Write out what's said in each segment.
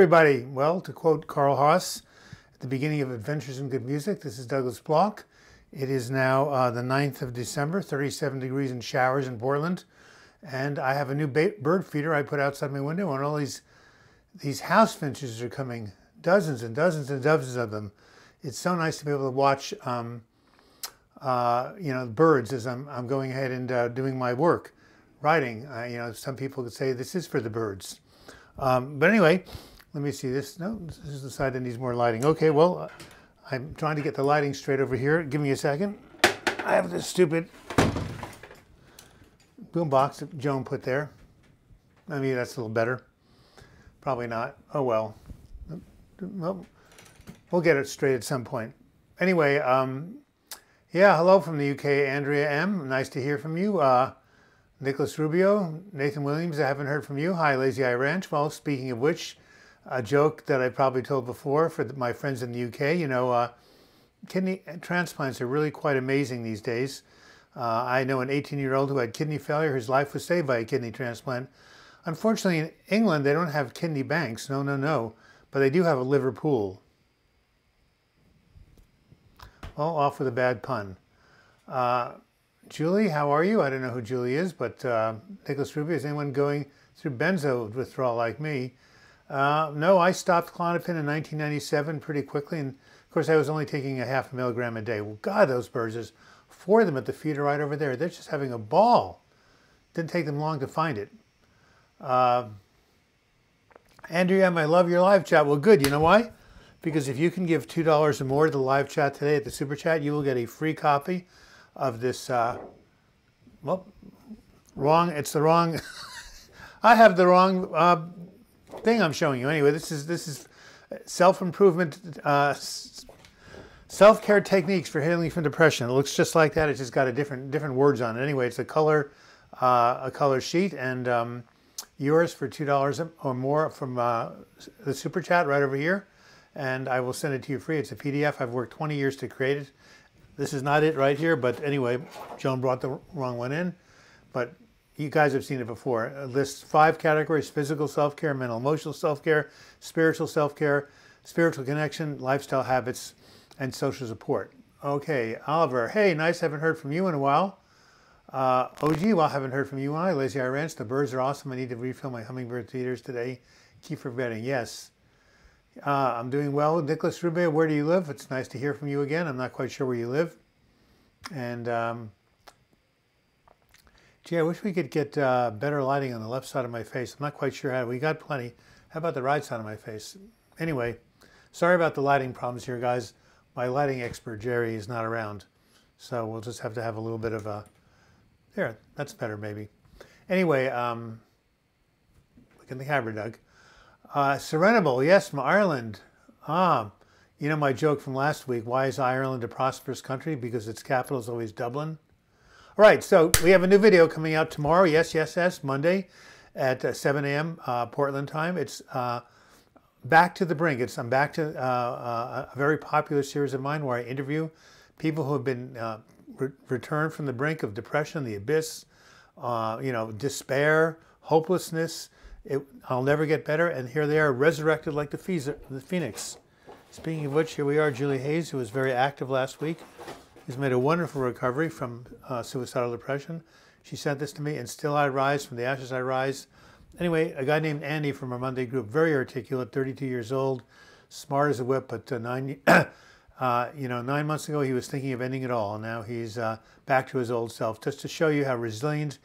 everybody. Well, to quote Carl Haas at the beginning of Adventures in Good Music, this is Douglas Bloch. It is now the 9th of December, 37 degrees and showers in Portland. And I have a new bird feeder I put outside my window, and all these house finches are coming, dozens and dozens and dozens of them. It's so nice to be able to watch, birds as I'm going ahead and doing my work, writing. Some people could say this is for the birds. But anyway, let me see this. No, this is the side that needs more lighting. Okay, well, I'm trying to get the lighting straight over here. Give me a second. I have this stupid boombox that Joan put there. Maybe that's a little better. Probably not. Oh well. Well, we'll get it straight at some point. Anyway, yeah, hello from the UK, Andrea M. Nice to hear from you. Nicholas Rubio, Nathan Williams, I haven't heard from you. Hi, Lazy Eye Ranch. Well, speaking of which, a joke that I probably told before for my friends in the UK, kidney transplants are really quite amazing these days. I know an 18-year-old who had kidney failure. His life was saved by a kidney transplant. Unfortunately, in England, they don't have kidney banks. No. But they do have a liver pool. Well, off with a bad pun. Julie, how are you? I don't know who Julie is, but Nicholas Rubio, is anyone going through benzo withdrawal like me? No, I stopped Klonopin in 1997 pretty quickly, and of course I was only taking a ½ milligram a day. Well, God, those birds, there's 4 of them at the feeder right over there. They're just having a ball. Didn't take them long to find it. Andrea, I love your live chat. Well, good. You know why? Because if you can give $2 or more to the live chat today at the Super Chat, you will get a free copy of this, it's the wrong, I have the wrong thing I'm showing you. Anyway, this is self-improvement, self-care techniques for healing from depression. It looks just like that. It's just got a different words on it. Anyway, it's a color sheet, and yours for $2 or more from the Super Chat right over here, and I will send it to you free. It's a PDF. I've worked 20 years to create it. This is not it right here, but anyway, Joan brought the wrong one in. But you guys have seen it before. It lists 5 categories: physical self-care, mental emotional self-care, spiritual self-care, spiritual connection, lifestyle habits, and social support. Okay, Oliver, hey, nice, haven't heard from you in a while. OG, well, haven't heard from you. Lazy Eye Ranch, the birds are awesome. I need to refill my hummingbird feeders today. Keep forgetting, yes. I'm doing well. Nicholas Rubio, where do you live? It's nice to hear from you again. I'm not quite sure where you live. And, gee, I wish we could get better lighting on the left side of my face. I'm not quite sure how. We got plenty. How about the right side of my face? Anyway, sorry about the lighting problems here, guys. My lighting expert, Jerry, is not around. So we'll just have to have a little bit of a... There, that's better, maybe. Anyway, look in the camera, Doug. Serenable, yes, from Ireland. You know my joke from last week, why is Ireland a prosperous country? Because its capital is always Dublin. All right, so we have a new video coming out tomorrow, yes, Monday at 7 a.m. Portland time. It's Back to the Brink. I'm back to a very popular series of mine where I interview people who have been returned from the brink of depression, the abyss, despair, hopelessness. I'll never get better, and here they are, resurrected like the phoenix. Speaking of which, here we are, Julie Hayes, who was very active last week. Has made a wonderful recovery from suicidal depression. She sent this to me, and still I rise, from the ashes I rise. Anyway, a guy named Andy from our Monday group, very articulate, 32 years old, smart as a whip, but 9 months ago he was thinking of ending it all, and now he's back to his old self, just to show you how resilient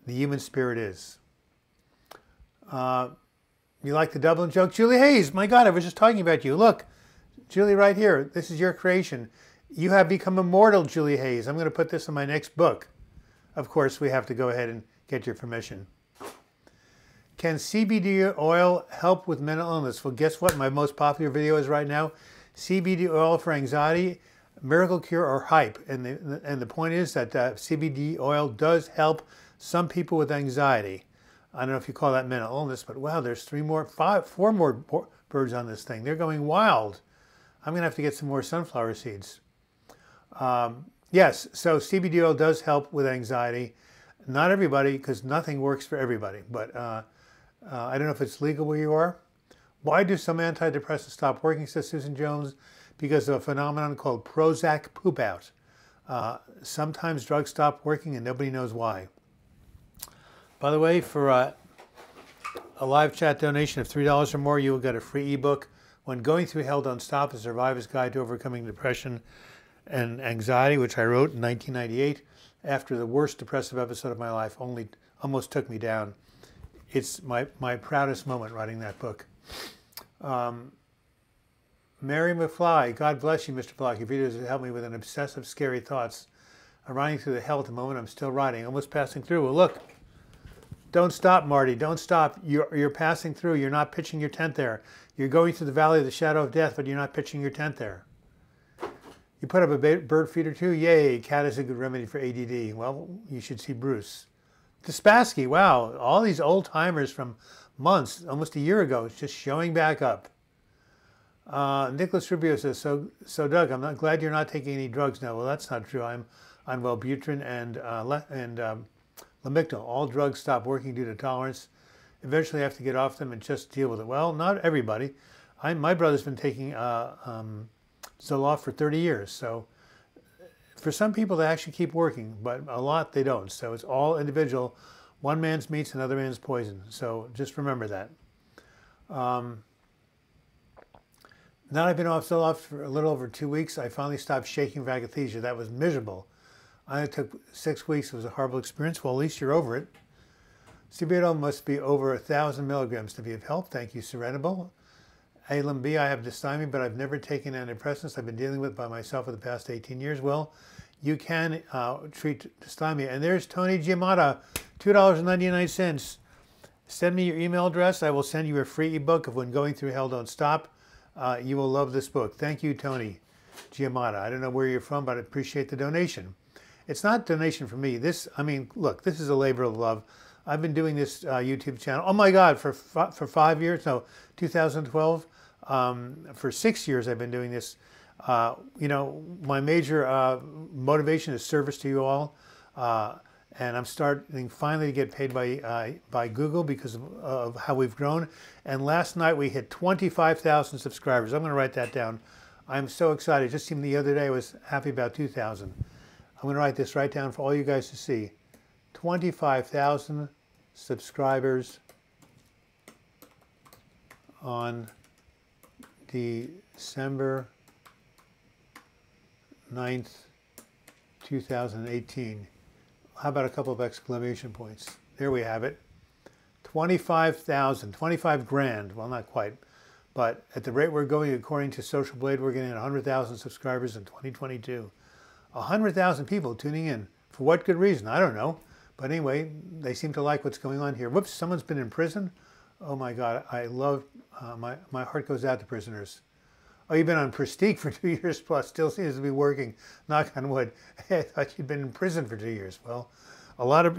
the human spirit is. You like the Dublin joke? Julie Hayes, my God, I was just talking about you. Look, Julie right here, this is your creation. You have become immortal, Julie Hayes. I'm going to put this in my next book. Of course, we have to go ahead and get your permission. Can CBD oil help with mental illness? Well, guess what? My most popular video is right now, CBD oil for anxiety, miracle cure or hype. And the point is that CBD oil does help some people with anxiety. I don't know if you call that mental illness, but wow, there's 4 more birds on this thing. They're going wild. I'm going to have to get some more sunflower seeds. Yes, so CBD oil does help with anxiety. Not everybody, because nothing works for everybody. But I don't know if it's legal where you are, Why do some antidepressants stop working, says Susan Jones? Because of a phenomenon called Prozac poop out. Sometimes drugs stop working and nobody knows why. By the way, for a live chat donation of $3 or more, you will get a free ebook, When Going Through Hell Don't Stop, A Survivor's Guide to Overcoming Depression and Anxiety, which I wrote in 1998 after the worst depressive episode of my life almost took me down. It's my proudest moment writing that book. Mary McFly, God bless you, Mr. Block. Your videos have helped me with an obsessive, scary thoughts. I'm riding through the hell at the moment. I'm still riding, almost passing through. Well, look, don't stop, Marty. Don't stop. You're passing through. You're not pitching your tent there. You're going through the valley of the shadow of death, but you're not pitching your tent there. You put up a bird feeder too? Yay, cat is a good remedy for ADD. Well, you should see Bruce. Spassky, wow, all these old timers from months, almost a year ago, it's just showing back up. Nicholas Rubio says, so Doug, I'm not glad you're not taking any drugs now. Well, that's not true. I'm on Wellbutrin and Lamictal. All drugs stop working due to tolerance. Eventually I have to get off them and just deal with it. Well, not everybody. My brother's been taking Zoloft for 30 years. So for some people, they actually keep working, but a lot they don't. So it's all individual. One man's meat's another man's poison. So just remember that. Now I've been off Zoloft for a little over 2 weeks. I finally stopped shaking with akathisia. That was miserable. I took 6 weeks. It was a horrible experience. Well, at least you're over it. Cibido must be over 1,000 milligrams to be of help. Thank you, Serenable. Alam B, I have dysthymia, but I've never taken antidepressants. I've been dealing with it by myself for the past 18 years. Well, you can treat dysthymia. And there's Tony Giamata, $2.99. Send me your email address. I will send you a free ebook of When Going Through Hell Don't Stop. You will love this book. Thank you, Tony Giamata. I don't know where you're from, but I appreciate the donation. It's not a donation for me. Look, this is a labor of love. I've been doing this YouTube channel, oh my God, for 5 years, no, 2012. For 6 years I've been doing this. You know, my major motivation is service to you all. And I'm starting finally to get paid by Google because of how we've grown. And last night we hit 25,000 subscribers. I'm going to write that down. I'm so excited. It just seemed the other day I was happy about 2,000. I'm going to write this right down for all you guys to see. 25,000 subscribers on December 9th, 2018. How about a couple of exclamation points? There we have it. 25,000, 25 grand. Well, not quite. But at the rate we're going, according to Social Blade, we're getting 100,000 subscribers in 2022. 100,000 people tuning in. For what good reason? I don't know. But anyway, they seem to like what's going on here. Whoops, someone's been in prison? Oh my God, I love, my heart goes out to prisoners. Oh, you've been on Prestige for 2 years plus, still seems to be working, knock on wood. Hey, I thought you'd been in prison for 2 years. Well, a lot of,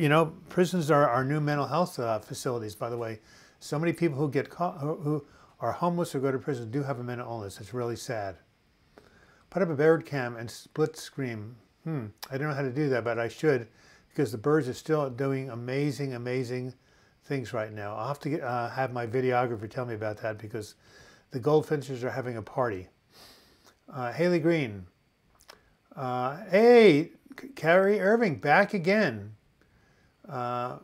prisons are our new mental health facilities, by the way. So many people who get caught, who are homeless or go to prison do have a mental illness. It's really sad. Put up a bird cam and split screen. I don't know how to do that, but I should, because the birds are still doing amazing, amazing things right now. I'll have to have my videographer tell me about that because the goldfinches are having a party. Haley Green. Hey, Carrie Irving, back again. Let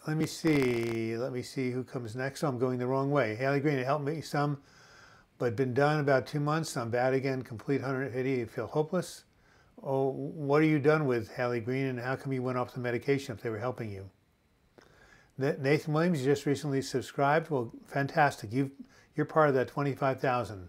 me see who comes next. Oh, I'm going the wrong way. Haley Green, it helped me some, but been done about 2 months. I'm bad again, complete 180. You feel hopeless. Oh, what are you done with, Haley Green, and how come you went off the medication if they were helping you? Nathan Williams, you just recently subscribed. Well, fantastic. You're part of that 25,000.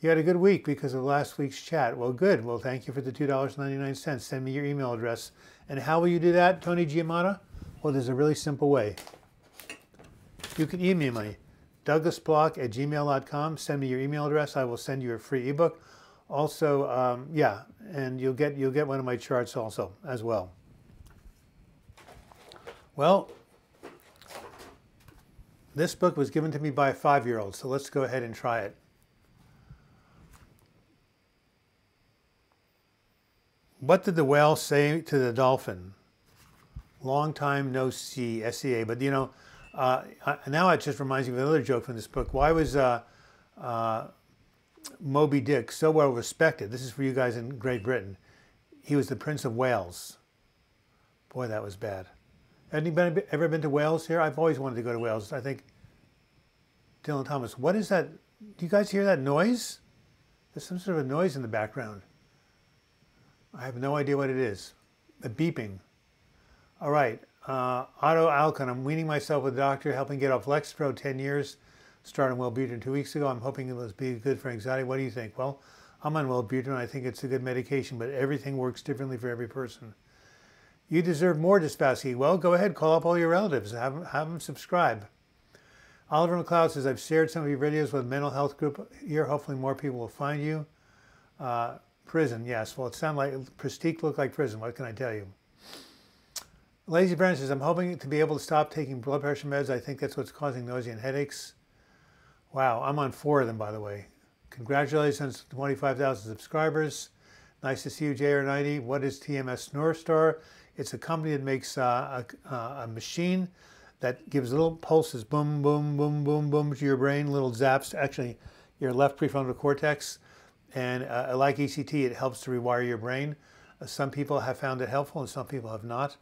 You had a good week because of last week's chat. Well, good. Well, thank you for the $2.99. Send me your email address. And how will you do that, Tony Giamata? Well, there's a really simple way. You can email me, douglasblock@gmail.com. Send me your email address. I will send you a free ebook. Also, yeah, and you'll get one of my charts also as well. Well, this book was given to me by a 5-year-old, so let's go ahead and try it. What did the whale say to the dolphin? Long time no see, SEA. But Now it just reminds me of another joke from this book. Why was Moby Dick so well respected? This is for you guys in Great Britain. He was the Prince of Wales. Boy, that was bad. Anybody ever been to Wales here? I've always wanted to go to Wales. I think, Dylan Thomas, what is that? Do you guys hear that noise? There's some sort of a noise in the background. I have no idea what it is. A beeping. All right. Otto Alcon. I'm weaning myself with a doctor, helping get off Lexapro 10 years. Started on Wellbutrin 2 weeks ago. I'm hoping it will be good for anxiety. What do you think? Well, I'm on Wellbutrin. I think it's a good medication, but everything works differently for every person. You deserve more, Dispasky. Well, go ahead. Call up all your relatives. Have them subscribe. Oliver McLeod says, I've shared some of your videos with a mental health group here. Hopefully more people will find you. Prison, yes. Well, it sounds like Prestige looked like prison. What can I tell you? Lazy Brandon says, I'm hoping to be able to stop taking blood pressure meds. I think that's what's causing nausea and headaches. Wow, I'm on 4 of them, by the way. Congratulations to 25,000 subscribers. Nice to see you, JR90. What is TMS North Star? It's a company that makes a machine that gives little pulses, boom, boom, boom, boom, boom, to your brain, little zaps, actually your left prefrontal cortex. And like ECT, it helps to rewire your brain. Some people have found it helpful and some people have not.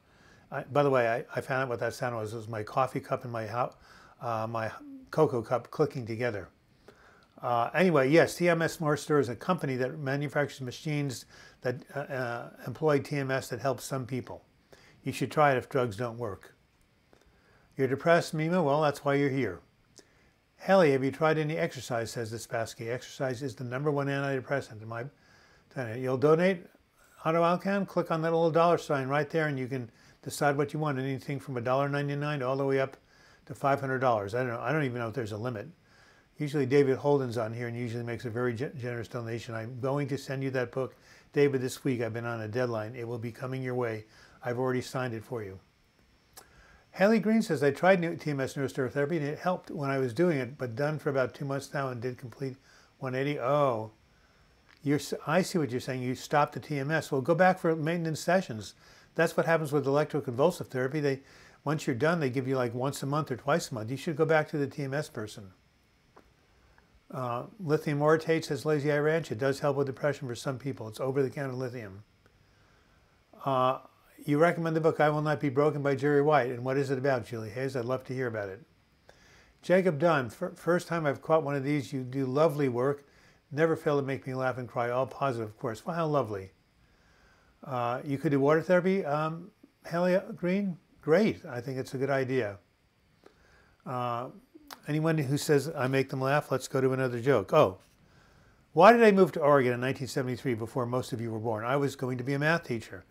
By the way, I found out what that sound was. It was my coffee cup and my cocoa cup clicking together. Anyway, yes, TMS North Star is a company that manufactures machines that employ TMS that helps some people. You should try it if drugs don't work. You're depressed, Mima? Well, that's why you're here. Haley, have you tried any exercise, says this Spassky. Exercise is the #1 antidepressant. You'll donate, Otto Alcan? Click on that little $sign right there and you can decide what you want. Anything from $1.99 all the way up to $500. I don't even know if there's a limit. Usually David Holden's on here and usually makes a very generous donation. I'm going to send you that book, David, this week. I've been on a deadline. It will be coming your way. I've already signed it for you. Haley Green says, I tried TMS neurotherapy and it helped when I was doing it, but done for about 2 months now and did complete 180. Oh, I see what you're saying. You stopped the TMS. Well, go back for maintenance sessions. That's what happens with electroconvulsive therapy. Once you're done, they give you like once a month or twice a month. You should go back to the TMS person. Lithium orotate, says Lazy Eye Ranch. It does help with depression for some people. It's over-the-counter lithium. You recommend the book I Will Not Be Broken by Jerry White. And what is it about, Julie Hayes? I'd love to hear about it. Jacob Dunn, first time I've caught one of these. You do lovely work. Never fail to make me laugh and cry. All positive, of course. Well, how lovely. You could do water therapy, Haley Green? Great. I think it's a good idea. Anyone who says I make them laugh, let's go to another joke. Oh, why did I move to Oregon in 1973 before most of you were born? I was going to be a math teacher.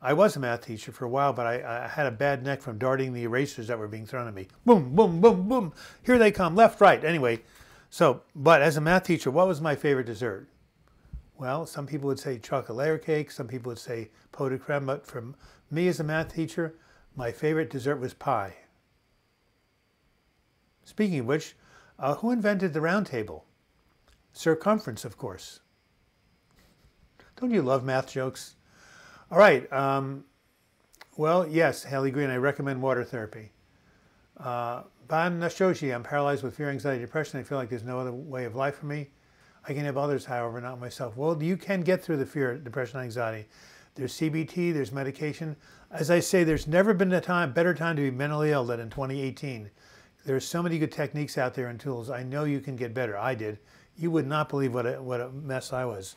I was a math teacher for a while, but I had a bad neck from darting the erasers that were being thrown at me. Boom, boom, boom, boom. Here they come, left, right. Anyway, but as a math teacher, what was my favorite dessert? Well, some people would say chocolate layer cake. Some people would say pot de creme. But for me as a math teacher, my favorite dessert was pie. Speaking of which, who invented the round table? Circumference, of course. Don't you love math jokes? All right. Well, yes, Haley Green, I recommend water therapy. Ban Nashoshi, I'm paralyzed with fear, anxiety, depression. I feel like there's no other way of life for me. I can help others, however, not myself. Well, you can get through the fear, depression, anxiety. There's CBT, there's medication. As I say, there's never been a better time to be mentally ill than in 2018. There's so many good techniques out there and tools. I know you can get better. I did. You would not believe what a mess I was.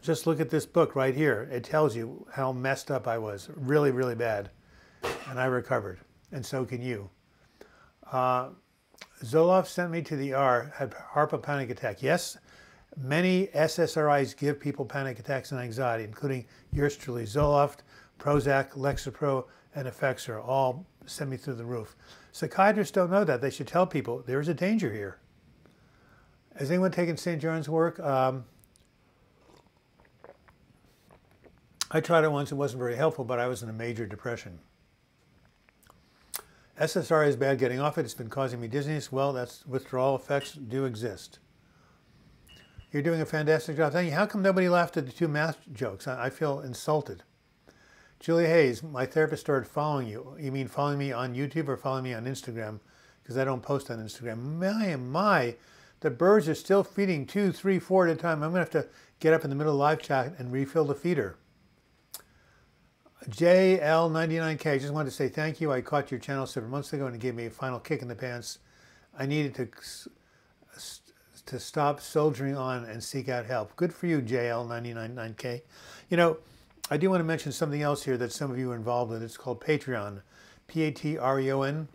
Just look at this book right here. It tells you how messed up I was. Really, really bad. And I recovered. And so can you. Zoloft sent me to the ER, had HARPA panic attack. Yes, many SSRIs give people panic attacks and anxiety, including yours truly. Zoloft, Prozac, Lexapro, and Effexor all send me through the roof. Psychiatrists don't know that. They should tell people there's a danger here. Has anyone taken St. John's work? I tried it once. It wasn't very helpful, but I was in a major depression. SSRI is bad getting off it. It's been causing me dizziness. Well, that's withdrawal effects do exist. You're doing a fantastic job. Thank you. How come nobody laughed at the 2 math jokes? I feel insulted. Julia Hayes, my therapist started following you. You mean following me on YouTube or following me on Instagram? Because I don't post on Instagram. My, the birds are still feeding 2, 3, 4 at a time. I'm going to have to get up in the middle of live chat and refill the feeder. JL99K, I just wanted to say thank you. I caught your channel several months ago and it gave me a final kick in the pants. I needed to stop soldiering on and seek out help. Good for you, JL999K. You know, I do want to mention something else here that some of you are involved with. It's called Patreon, Patreon.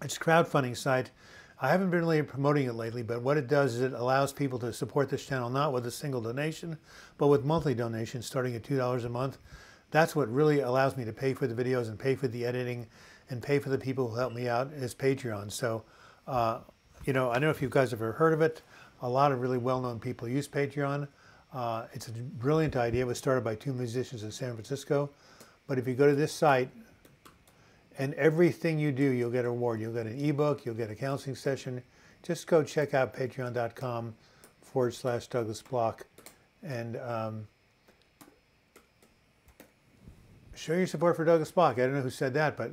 It's a crowdfunding site. I haven't been really promoting it lately, but what it does is it allows people to support this channel not with a single donation, but with monthly donations starting at $2 a month. That's what really allows me to pay for the videos and pay for the editing and pay for the people who help me out is Patreon. So, you know, I don't know if you guys have ever heard of it. A lot of really well-known people use Patreon. It's a brilliant idea. It was started by 2 musicians in San Francisco. But if you go to this site, and everything you do, you'll get a reward. You'll get an ebook, you'll get a counseling session. Just go check out patreon.com/Douglas Block and show your support for Douglas Block. I don't know who said that, but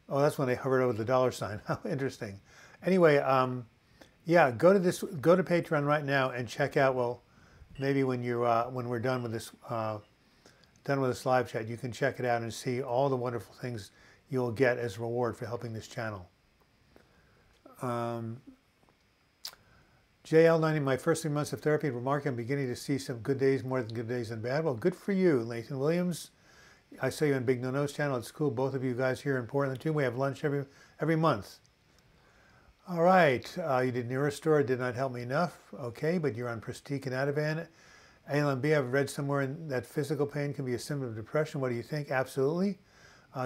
oh, that's when they hovered over the $sign. How interesting. Anyway, yeah, go to Patreon right now and check out. Well, maybe when you when we're done with this live chat, you can check it out and see all the wonderful things you'll get as a reward for helping this channel. JL90, my first 3 months of therapy, remarking I'm beginning to see some good days more than good days than bad. Well, good for you, Nathan Williams. I saw you on Big No No's channel. It's cool. Both of you guys here in Portland too. We have lunch every month. All right. You did Neurostore. Did not help me enough. Okay, but you're on Prestique and Ativan. Alan B, I've read somewhere that physical pain can be a symptom of depression. What do you think? Absolutely.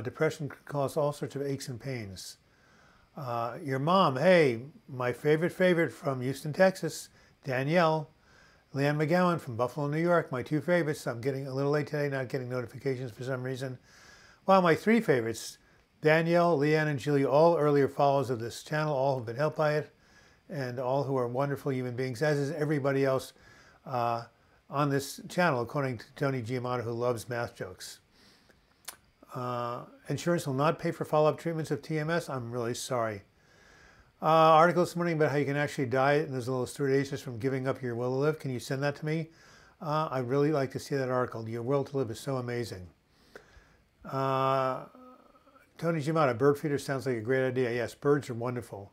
Depression can cause all sorts of aches and pains. Your mom, hey, my favorite from Houston, Texas, Danielle. Leanne McGowan from Buffalo, New York, my 2 favorites. I'm getting a little late today, not getting notifications for some reason. Well, my 3 favorites, Danielle, Leanne, and Julie, all earlier followers of this channel, all have been helped by it, and all who are wonderful human beings, as is everybody else on this channel, according to Tony Giamatti, who loves math jokes. Insurance will not pay for follow-up treatments of TMS. I'm really sorry. Article this morning about how you can actually die and there's a little stewardess from giving up your will to live. Can you send that to me? I'd really like to see that article. Your will to live is so amazing. Tony Giamatti, bird feeder sounds like a great idea. Yes, birds are wonderful.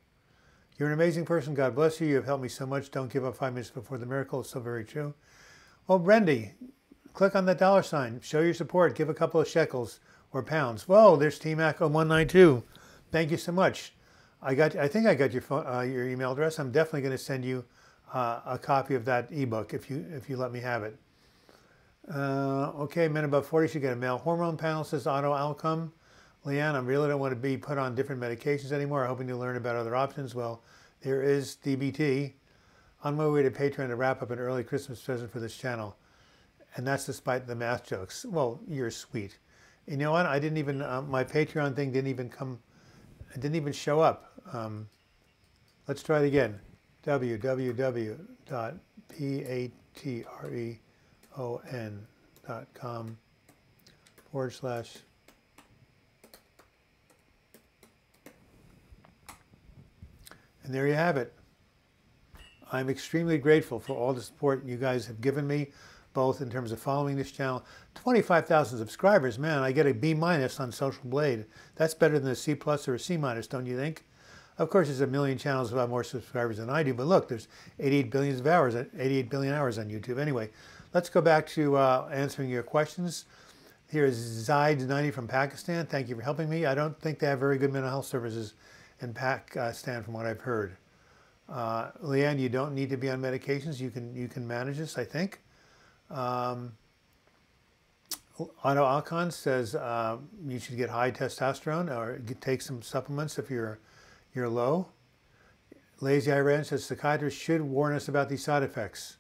You're an amazing person. God bless you. You have helped me so much. Don't give up 5 minutes before the miracle. It's so very true. Well, Brendy, click on that $sign. Show your support. Give a couple of shekels or pounds. Whoa, there's TMAC0192. Thank you so much. I think I got your phone, your email address. I'm definitely going to send you a copy of that ebook if you let me have it. Okay, men above 40 should get a male hormone panel, says Otto Alcom. Leanne, I really don't want to be put on different medications anymore. I'm hoping to learn about other options. Well, there is DBT. On my way to Patreon to wrap up an early Christmas present for this channel. And that's despite the math jokes. Well, you're sweet. You know what? I didn't even, my Patreon thing didn't even come, it didn't even show up. Let's try it again. www.patreon.com/. And there you have it. I'm extremely grateful for all the support you guys have given me, both in terms of following this channel. 25,000 subscribers, man, I get a B- on Social Blade. That's better than a C+ or a C-, don't you think? Of course, there's a million channels who have more subscribers than I do, but look, there's 88 billion hours on YouTube. Anyway, let's go back to answering your questions. Here is Zaid90 from Pakistan. Thank you for helping me. I don't think they have very good mental health services in Pakistan from what I've heard. Leanne, you don't need to be on medications. You can manage this, I think. Otto Alcon says you should get high testosterone or take some supplements if you're low. Lazy Iran says psychiatrists should warn us about these side effects.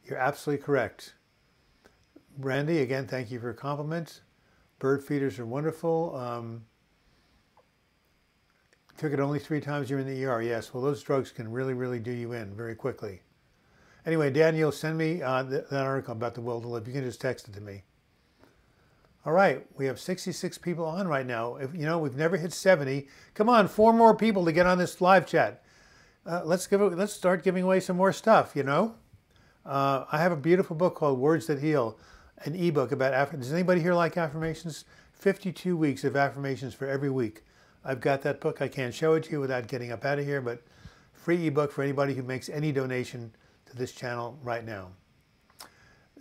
You're absolutely correct. Brandy, again, thank you for your compliment. Bird feeders are wonderful. Took it only 3 times you're in the ER. Yes, well, those drugs can really, really do you in very quickly. Anyway, Daniel, send me that article about the will to live. You can just text it to me. All right, we have 66 people on right now. If, you know, we've never hit 70. Come on, 4 more people to get on this live chat. Let's start giving away some more stuff, you know. I have a beautiful book called Words That Heal, an ebook about affirmations. Does anybody here like affirmations? 52 weeks of affirmations for every week. I've got that book. I can't show it to you without getting up out of here, but free ebook for anybody who makes any donation to this channel right now.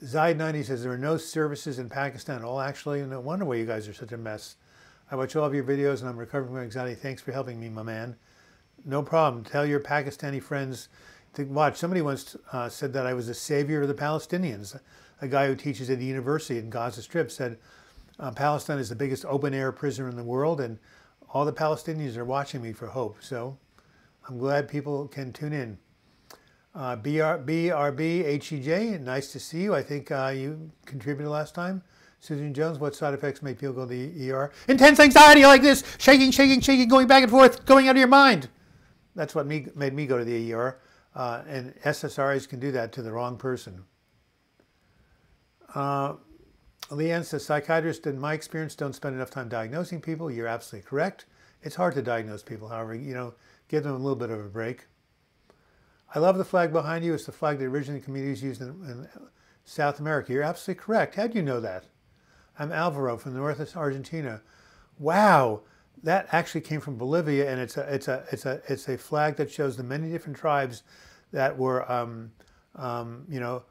Zaid90 says there are no services in Pakistan. Oh, actually, no wonder why you guys are such a mess. I watch all of your videos and I'm recovering from anxiety. Thanks for helping me, my man. No problem. Tell your Pakistani friends to watch. Somebody once said that I was a savior of the Palestinians. A guy who teaches at a university in Gaza Strip said Palestine is the biggest open-air prison in the world, and all the Palestinians are watching me for hope. So I'm glad people can tune in. BRBHEJ, nice to see you. I think you contributed last time. Susan Jones, what side effects make people go to the ER? Intense anxiety like this, shaking, shaking, shaking, going back and forth, going out of your mind. That's what made me go to the ER. And SSRIs can do that to the wrong person. Leanne says, psychiatrists, in my experience, don't spend enough time diagnosing people. You're absolutely correct. It's hard to diagnose people, however, you know, give them a little bit of a break. I love the flag behind you. It's the flag that originally communities used in South America. You're absolutely correct. How'd you know that? I'm Alvaro from northwest Argentina. Wow, that actually came from Bolivia, and it's a flag that shows the many different tribes that were, you know,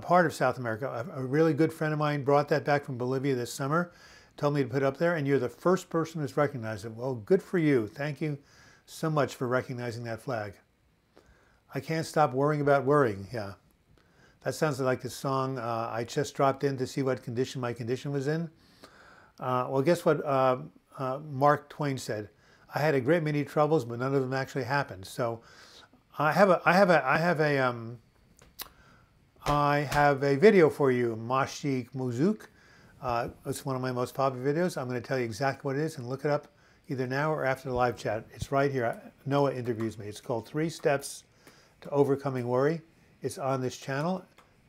part of South America. A really good friend of mine brought that back from Bolivia this summer, told me to put it up there, and you're the first person who's recognized it. Well, good for you. Thank you so much for recognizing that flag. I can't stop worrying about worrying. Yeah. That sounds like the song, I just dropped in to see what condition my condition was in. Well, guess what Mark Twain said? I had a great many troubles, but none of them actually happened. So I have a video for you, Mashik Muzuk. It's one of my most popular videos. I'm going to tell you exactly what it is and look it up either now or after the live chat. It's right here. Noah interviews me. It's called 3 Steps to Overcoming Worry. It's on this channel.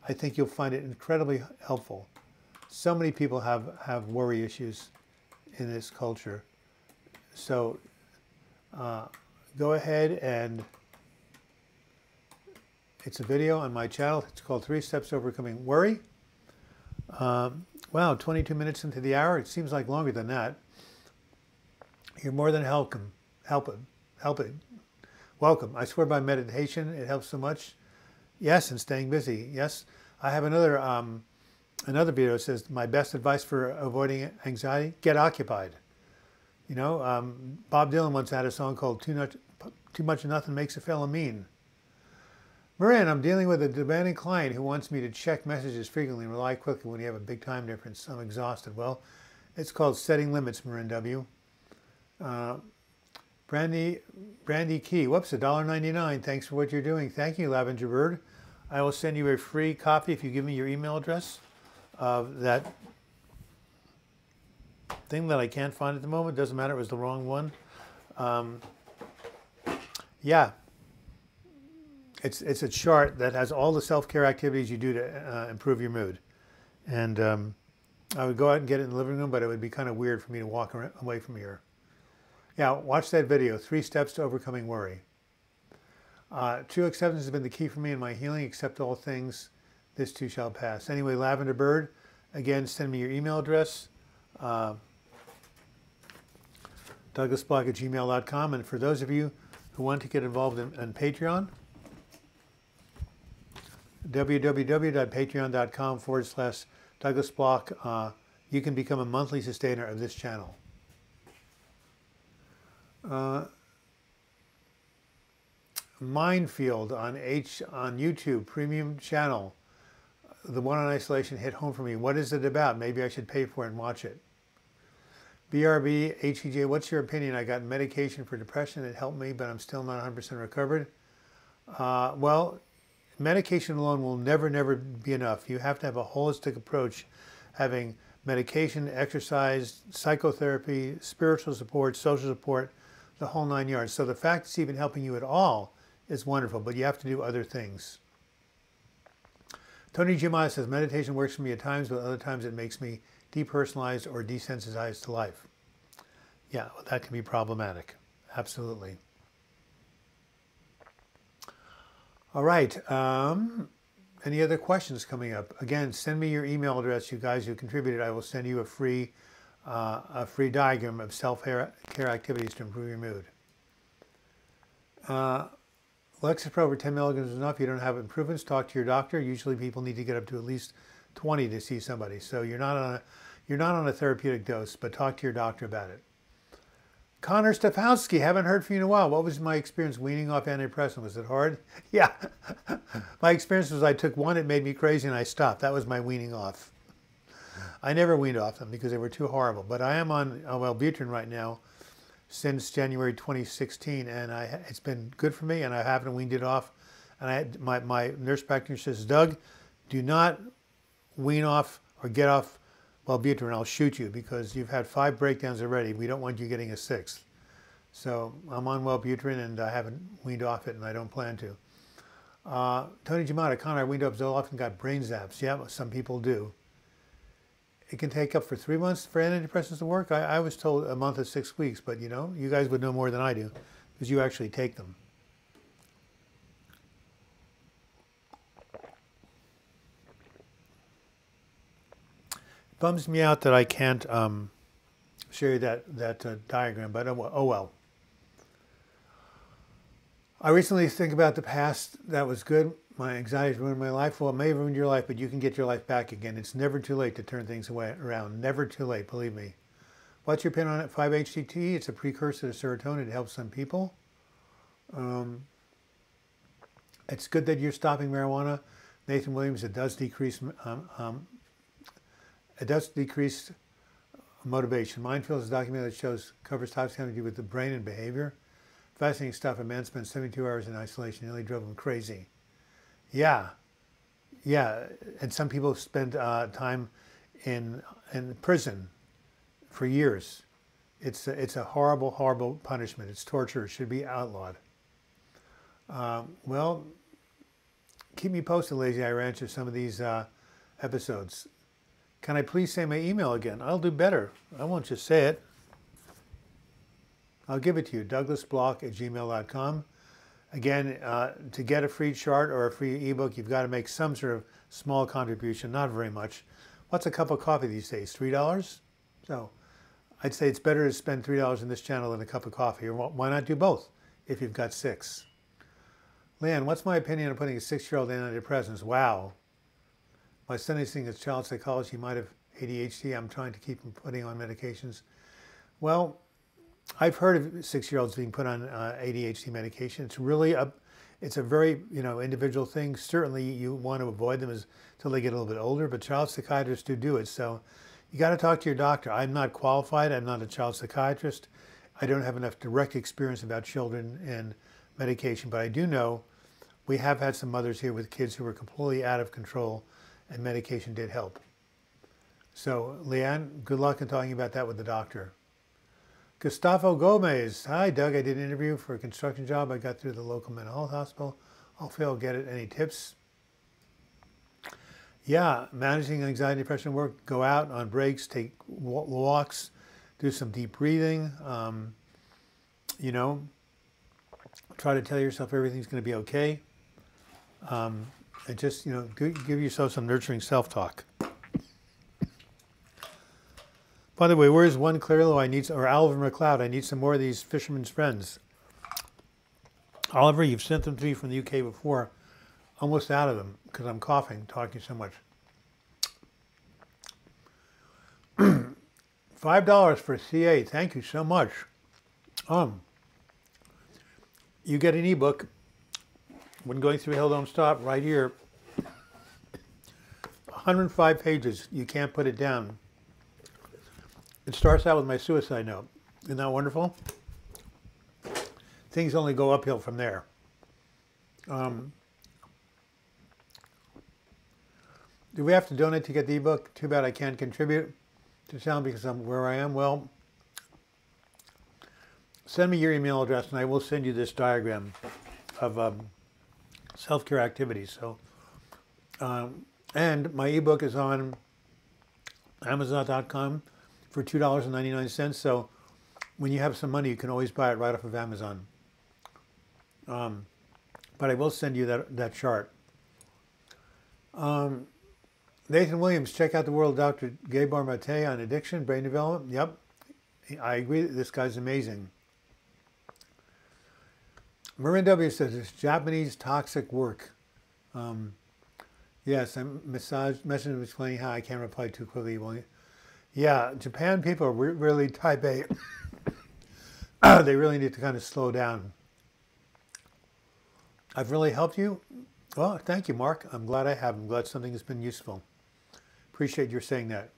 I think you'll find it incredibly helpful. So many people have worry issues in this culture. So go ahead, and it's a video on my channel. It's called 3 Steps to Overcoming Worry. Wow, 22 minutes into the hour. It seems like longer than that. You're more than welcome. Help it. Welcome. I swear by meditation, it helps so much. Yes, and staying busy. Yes. I have another video that says, my best advice for avoiding anxiety, get occupied. You know, Bob Dylan once had a song called Too Much of Nothing Makes a Fellow Mean. Marin, I'm dealing with a demanding client who wants me to check messages frequently and rely quickly when you have a big time difference. I'm exhausted. Well, it's called setting limits, Marin W. Brandy Key, whoops, $1.99. Thanks for what you're doing. Thank you, Lavender Bird. I will send you a free copy if you give me your email address of that thing that I can't find at the moment. Doesn't matter, it was the wrong one. Yeah, it's a chart that has all the self-care activities you do to improve your mood. And I would go out and get it in the living room, but it would be kind of weird for me to walk away from here. Yeah, watch that video, 3 Steps to Overcoming Worry. True acceptance has been the key for me in my healing. Accept all things, this too shall pass. Anyway, Lavender Bird, again, send me your email address, douglasblock@gmail.com. And for those of you who want to get involved in Patreon, www.patreon.com/DouglasBlock. You can become a monthly sustainer of this channel. Minefield on YouTube premium channel. The one on isolation hit home for me. What is it about? Maybe I should pay for it and watch it. BRB HEJ, what's your opinion? I got medication for depression. It helped me, but I'm still not 100% recovered. Well, medication alone will never be enough. You have to have a holistic approach, having medication, exercise, psychotherapy, spiritual support, social support, the whole 9 yards. So the fact it's even helping you at all is wonderful, but you have to do other things. Tony Giamatti says, meditation works for me at times, but other times it makes me depersonalized, or desensitized to life. Yeah, well, that can be problematic. Absolutely. All right. Any other questions coming up? Again, send me your email address, you guys who contributed. I will send you a free diagram of self-care activities to improve your mood. Lexapro over 10 milligrams is enough. You don't have improvements, talk to your doctor. Usually people need to get up to at least 20 to see somebody. So you're not on a therapeutic dose, but talk to your doctor about it. Connor Stefowski, haven't heard from you in a while. What was my experience weaning off antidepressant? Was it hard? Yeah. My experience was I took one, it made me crazy, and I stopped. That was my weaning off. I never weaned off them because they were too horrible. But I am on Wellbutrin right now since January 2016, and it's been good for me, and I haven't weaned it off. And my nurse practitioner says, Doug, do not wean off or get off Wellbutrin, I'll shoot you because you've had 5 breakdowns already. We don't want you getting a 6th. So I'm on Wellbutrin and I haven't weaned off it, and I don't plan to. Tony Giamatti, Connor, I weaned off Zoloft and got brain zaps. Yeah, some people do. It can take up for 3 months for antidepressants to work. I was told a month to 6 weeks, but you know, you guys would know more than I do because you actually take them. Bums me out that I can't show you that diagram, but oh well. I recently think about the past. That was good. My anxiety ruined my life. Well, it may have ruined your life, but you can get your life back again. It's never too late to turn things around. Never too late, believe me. What's your opinion on it? 5-HTP. It's a precursor to serotonin. It helps some people. It's good that you're stopping marijuana. Nathan Williams, it does decrease motivation. Mindfulness is a documentary that covers toxic energy with the brain and behavior. Fascinating stuff. A man spent 72 hours in isolation. Nearly drove him crazy. Yeah. And some people spend time in prison for years. It's a horrible, horrible punishment. It's torture. It should be outlawed. Well, keep me posted, Lazy Eye Ranch, of some of these episodes. Can I please say my email again? I'll do better. I won't just say it. I'll give it to you, douglasblock@gmail.com. Again, to get a free chart or a free ebook, you've got to make some sort of small contribution, not very much. What's a cup of coffee these days? $3? So I'd say it's better to spend $3 in this channel than a cup of coffee. Or why not do both if you've got 6? Leanne, what's my opinion on putting a 6-year-old in antidepressants? Wow. My son is thinking it's child psychology. He might have ADHD. I'm trying to keep him putting on medications. Well, I've heard of 6-year-olds being put on ADHD medication. It's really it's a very individual thing. Certainly, you want to avoid them until they get a little bit older. But child psychiatrists do it. So you got to talk to your doctor. I'm not qualified. I'm not a child psychiatrist. I don't have enough direct experience about children and medication. But I do know we have had some mothers here with kids who were completely out of control, and medication did help. So, Leanne, good luck in talking about that with the doctor. Gustavo Gomez. Hi, Doug. I did an interview for a construction job. I got through the local mental health hospital. Hopefully I'll get it. Any tips? Yeah, managing anxiety, depression work. Go out on breaks, take walks, do some deep breathing. Try to tell yourself everything's going to be okay. And just, give yourself some nurturing self-talk. By the way, where's one Clearlo? Or Oliver McLeod? I need some more of these Fisherman's Friends. Oliver, you've sent them to me from the UK before. Almost out of them because I'm coughing, talking so much. $5 for CA. Thank you so much. You get an ebook. When going through Hill Don't Stop, right here. 105 pages. You can't put it down. It starts out with my suicide note. Isn't that wonderful? Things only go uphill from there. Do we have to donate to get the ebook? Too bad I can't contribute to channel because I'm where I am. Well, send me your email address and I will send you this diagram of self-care activities. So, and my ebook is on Amazon.com for $2.99. So when you have some money, you can always buy it right off of Amazon. But I will send you that chart. Nathan Williams, check out the world of Dr. Gabor Mate on addiction, brain development. Yep, I agree. This guy's amazing. Marin W says it's Japanese toxic work. Yes, I'm messaging explaining how I can't reply too quickly. Well, yeah, Japan people are really type A. They really need to kind of slow down. I've really helped you? Well, thank you, Mark. I'm glad I have. I'm glad something has been useful. Appreciate your saying that.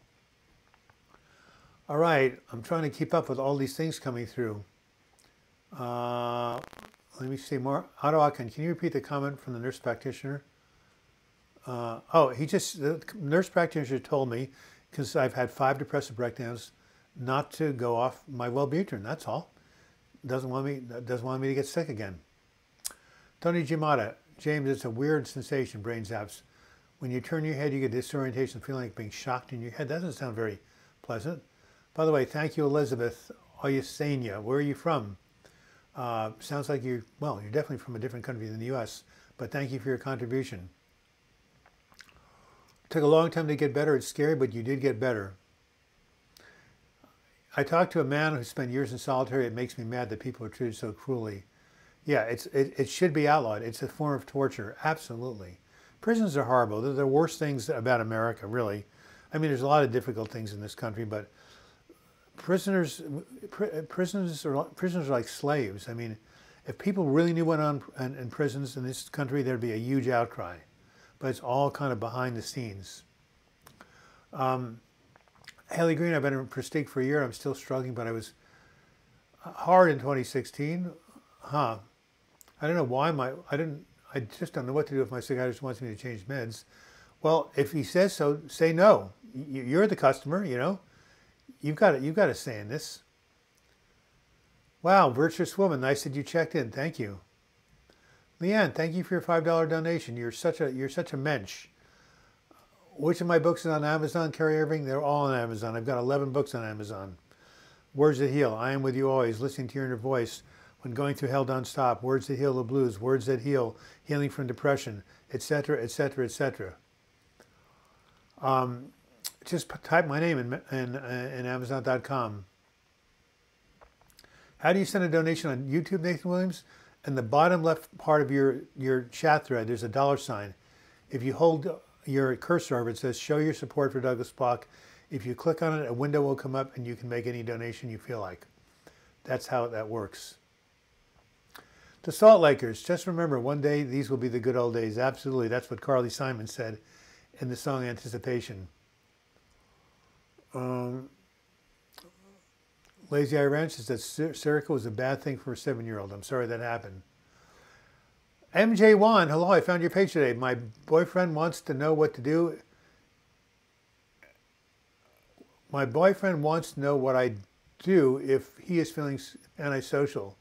All right, I'm trying to keep up with all these things coming through. Let me see more. Otto Akin, can you repeat the comment from the nurse practitioner? The nurse practitioner told me, because I've had 5 depressive breakdowns, not to go off my Wellbutrin. That's all. Doesn't want me to get sick again. Tony Giamata, James, it's a weird sensation, brain zaps. When you turn your head, you get disorientation, feeling like being shocked in your head. That doesn't sound very pleasant. By the way, thank you, Elizabeth Oyesenia. Where are you from? Sounds like you're definitely from a different country than the U.S., but thank you for your contribution. Took a long time to get better. It's scary, but you did get better. I talked to a man who spent years in solitary. It makes me mad that people are treated so cruelly. Yeah, it should be outlawed. It's a form of torture. Absolutely. Prisons are horrible. They're the worst things about America, really. I mean, there's a lot of difficult things in this country, but prisoners are like slaves. I mean, if people really knew what went on in prisons in this country, there'd be a huge outcry. But it's all kind of behind the scenes. Haley Green, I've been in Prestige for a year. I'm still struggling, but I was hard in 2016. I don't know why I just don't know what to do if my psychiatrist wants me to change meds. Well, if he says so, say no. You're the customer, you know. You've got a say in this. Wow, virtuous woman, nice that you checked in. Thank you. Leanne, thank you for your $5 donation. You're such a mensch. Which of my books is on Amazon, Carrie Irving? They're all on Amazon. I've got 11 books on Amazon. Words That Heal, I Am With You Always, Listening to Your Inner Voice, When Going Through Hell Don't Stop, Words That Heal the Blues, Words That Heal, Healing from Depression, etc., etc., etc. Just type my name in Amazon.com. How do you send a donation on YouTube, Nathan Williams? In the bottom left part of your chat thread, there's a $sign. If you hold your cursor over it, says show your support for Douglas Block. If you click on it, a window will come up and you can make any donation you feel like. That's how that works. The Salt Lakers, just remember, one day these will be the good old days. Absolutely, that's what Carly Simon said in the song Anticipation. Lazy Eye Ranch says that Serica was a bad thing for a 7-year-old. I'm sorry that happened. MJ1, hello, I found your page today. My boyfriend wants to know what to do. My boyfriend wants to know what I do if he is feeling antisocial.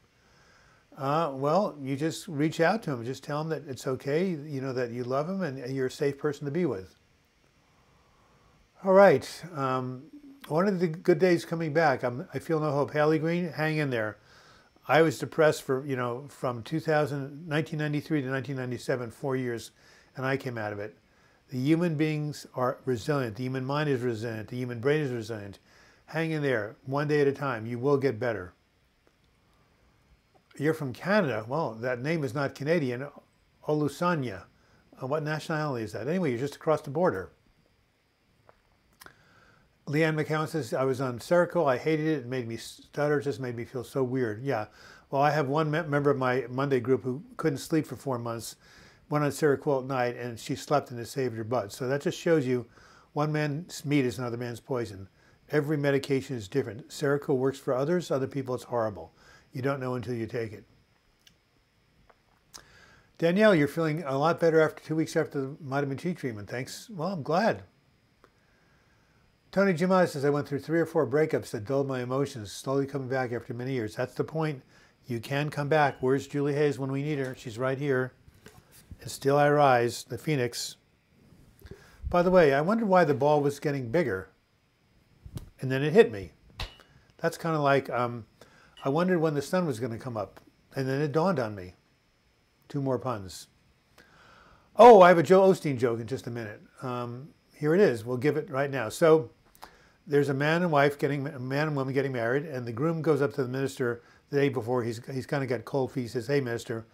Well, you just reach out to him. Just tell him that it's okay, you know, that you love him and you're a safe person to be with. All right. One of the good days coming back. I feel no hope. Haley Green, hang in there. I was depressed for, from 1993 to 1997, 4 years, and I came out of it. The human beings are resilient. The human mind is resilient. The human brain is resilient. Hang in there, one day at a time. You will get better. You're from Canada. Well, that name is not Canadian. Olusanya. What nationality is that? Anyway, you're just across the border. Leanne McCowan says, I was on Seroquel. I hated it. It made me stutter. It just made me feel so weird. Yeah. Well, I have one member of my Monday group who couldn't sleep for 4 months, went on Seroquel at night, and she slept and it saved her butt. So that just shows you one man's meat is another man's poison. Every medication is different. Seroquel works for others. Other people, it's horrible. You don't know until you take it. Danielle, you're feeling a lot better after 2 weeks after the vitamin T treatment. Thanks. Well, I'm glad. Tony Giamatti says, I went through 3 or 4 breakups that dulled my emotions, slowly coming back after many years. That's the point. You can come back. Where's Julie Hayes when we need her? She's right here. And still I rise, the phoenix. By the way, I wondered why the ball was getting bigger. And then it hit me. That's kind of like, I wondered when the sun was going to come up. And then it dawned on me. 2 more puns. Oh, I have a Joel Osteen joke in just a minute. Here it is. We'll give it right now. So there's a man and woman getting married, and the groom goes up to the minister the day before. He's kind of got cold feet. He says, "Hey, minister,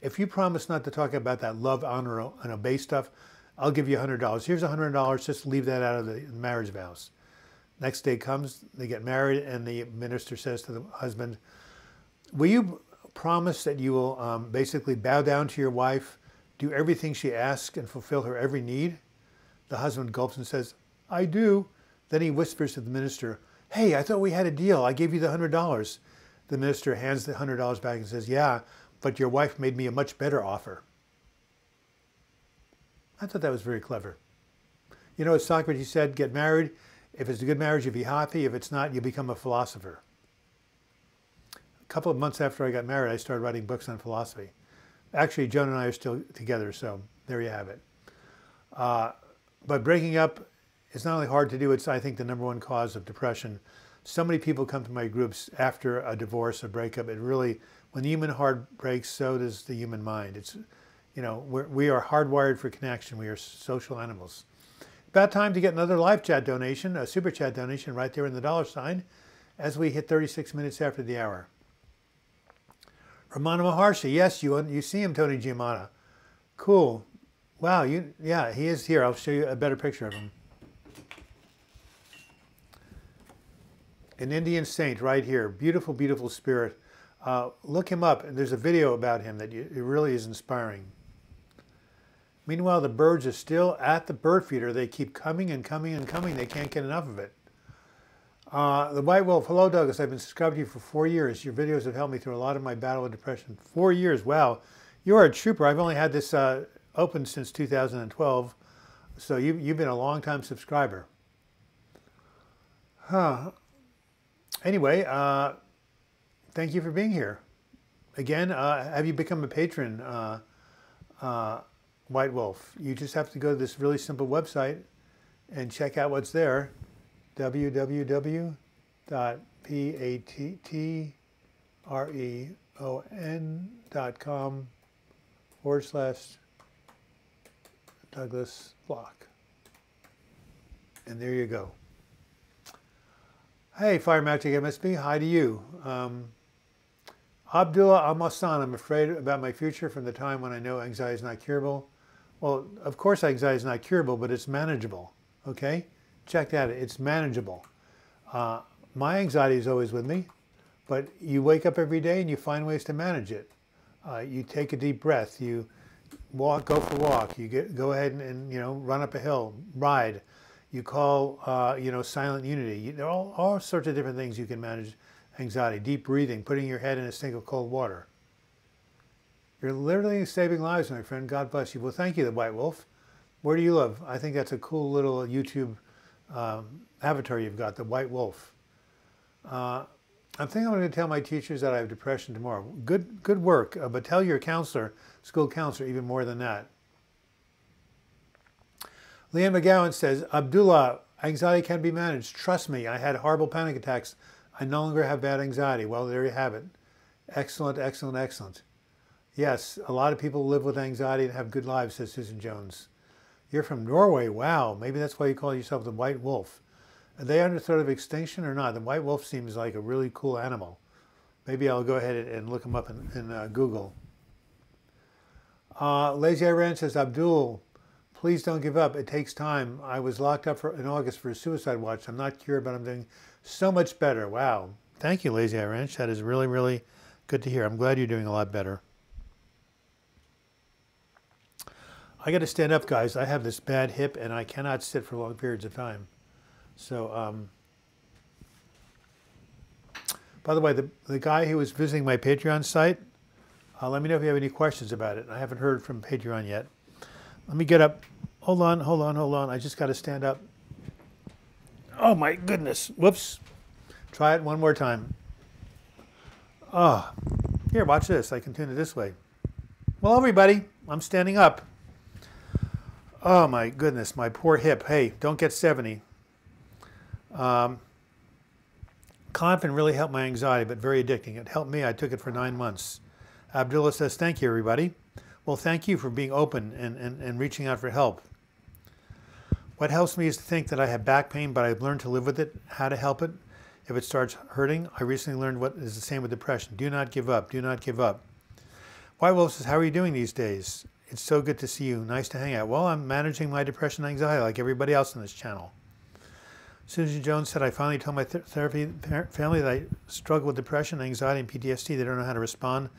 if you promise not to talk about that love, honor, and obey stuff, I'll give you $100. Here's $100. Just leave that out of the marriage vows." Next day comes, they get married, and the minister says to the husband, "Will you promise that you will basically bow down to your wife, do everything she asks, and fulfill her every need?" The husband gulps and says, "I do." Then he whispers to the minister, "Hey, I thought we had a deal. I gave you the $100. The minister hands the $100 back and says, "Yeah, but your wife made me a much better offer." I thought that was very clever. You know what Socrates said? Get married. If it's a good marriage, you'll be happy. If it's not, you become a philosopher. A couple of months after I got married, I started writing books on philosophy. Actually, Joan and I are still together, so there you have it. But breaking up is not only hard to do, it's, I think, the #1 cause of depression. So many people come to my groups after a divorce, a breakup. It really, when the human heart breaks, so does the human mind. It's, you know, we are hardwired for connection. We are social animals. About time to get another live chat donation, a super chat donation right there in the $, as we hit 36 minutes after the hour. Ramana Maharshi, yes, you see him, Tony Giamatti. Cool. Wow, yeah, he is here. I'll show you a better picture of him. An Indian saint right here. Beautiful, beautiful spirit. Look him up. There's a video about him that it really is inspiring. Meanwhile, the birds are still at the bird feeder. They keep coming and coming and coming. They can't get enough of it. The White Wolf. Hello, Douglas. I've been subscribed to you for 4 years. Your videos have helped me through a lot of my battle with depression. 4 years. Wow. You are a trooper. I've only had this open since 2012. So you've been a long-time subscriber. Anyway, thank you for being here. Again, have you become a patron, White Wolf? You just have to go to this really simple website and check out what's there. www.patreon.com/Douglas Block. And there you go. Hey, Fire Magic MSB, hi to you. Abdullah Al-Massan, I'm afraid about my future from the time when I know anxiety is not curable. Well, of course anxiety is not curable, but it's manageable, okay? Check that, it's manageable. My anxiety is always with me, but you wake up every day and you find ways to manage it. You take a deep breath, you go for a walk, you go ahead and run up a hill, ride. You call, silent unity. There are all sorts of different things you can manage anxiety. Deep breathing, putting your head in a sink of cold water. You're literally saving lives, my friend. God bless you. Well, thank you, the White Wolf. Where do you live? I think that's a cool little YouTube avatar you've got, the White Wolf. I think I'm going to tell my teachers that I have depression tomorrow. Good work, but tell your counselor, school counselor, even more than that. Leanne McGowan says, Abdullah, anxiety can be managed. Trust me, I had horrible panic attacks. I no longer have bad anxiety. Well, there you have it. Excellent, excellent, excellent. Yes, a lot of people live with anxiety and have good lives, says Susan Jones. You're from Norway. Wow, maybe that's why you call yourself the White Wolf. Are they under threat of extinction or not? The White Wolf seems like a really cool animal. Maybe I'll go ahead and look them up in Google. Lazy Iran says, Abdul, please don't give up. It takes time. I was locked up in August for a suicide watch. I'm not cured, but I'm doing so much better. Wow. Thank you, Lazy Ranch. That is really, really good to hear. I'm glad you're doing a lot better. I got to stand up, guys. I have this bad hip, and I cannot sit for long periods of time. So, by the way, the guy who was visiting my Patreon site, let me know if you have any questions about it. I haven't heard from Patreon yet. Let me get up. Hold on. I just got to stand up. Oh, my goodness. Whoops. Try it one more time. Oh, here, watch this. I can tune it this way. Well, everybody, I'm standing up. Oh, my goodness. My poor hip. Hey, don't get 70. Confident really helped my anxiety, but very addicting. It helped me. I took it for 9 months. Abdullah says, thank you, everybody. Well, thank you for being open and reaching out for help. What helps me is to think that I have back pain, but I've learned to live with it, how to help it. If it starts hurting, I recently learned what is the same with depression. Do not give up. Do not give up. White Wolf says, how are you doing these days? It's so good to see you. Nice to hang out. Well, I'm managing my depression and anxiety like everybody else on this channel. Susan Jones said, I finally told my therapy family that I struggle with depression, anxiety, and PTSD. They don't know how to respond.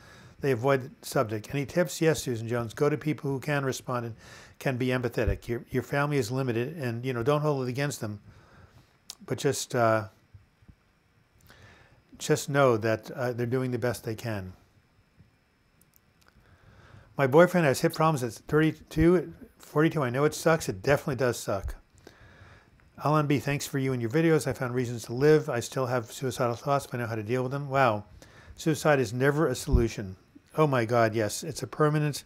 They avoid the subject. Any tips? Yes, Susan Jones. Go to people who can respond and can be empathetic. Your family is limited, and don't hold it against them. But just know that they're doing the best they can. My boyfriend has hip problems at 32, 42. I know it sucks. It definitely does suck. Alan B, thanks for you and your videos. I found reasons to live. I still have suicidal thoughts, but I know how to deal with them. Wow. Suicide is never a solution. Oh my God, yes. It's a permanent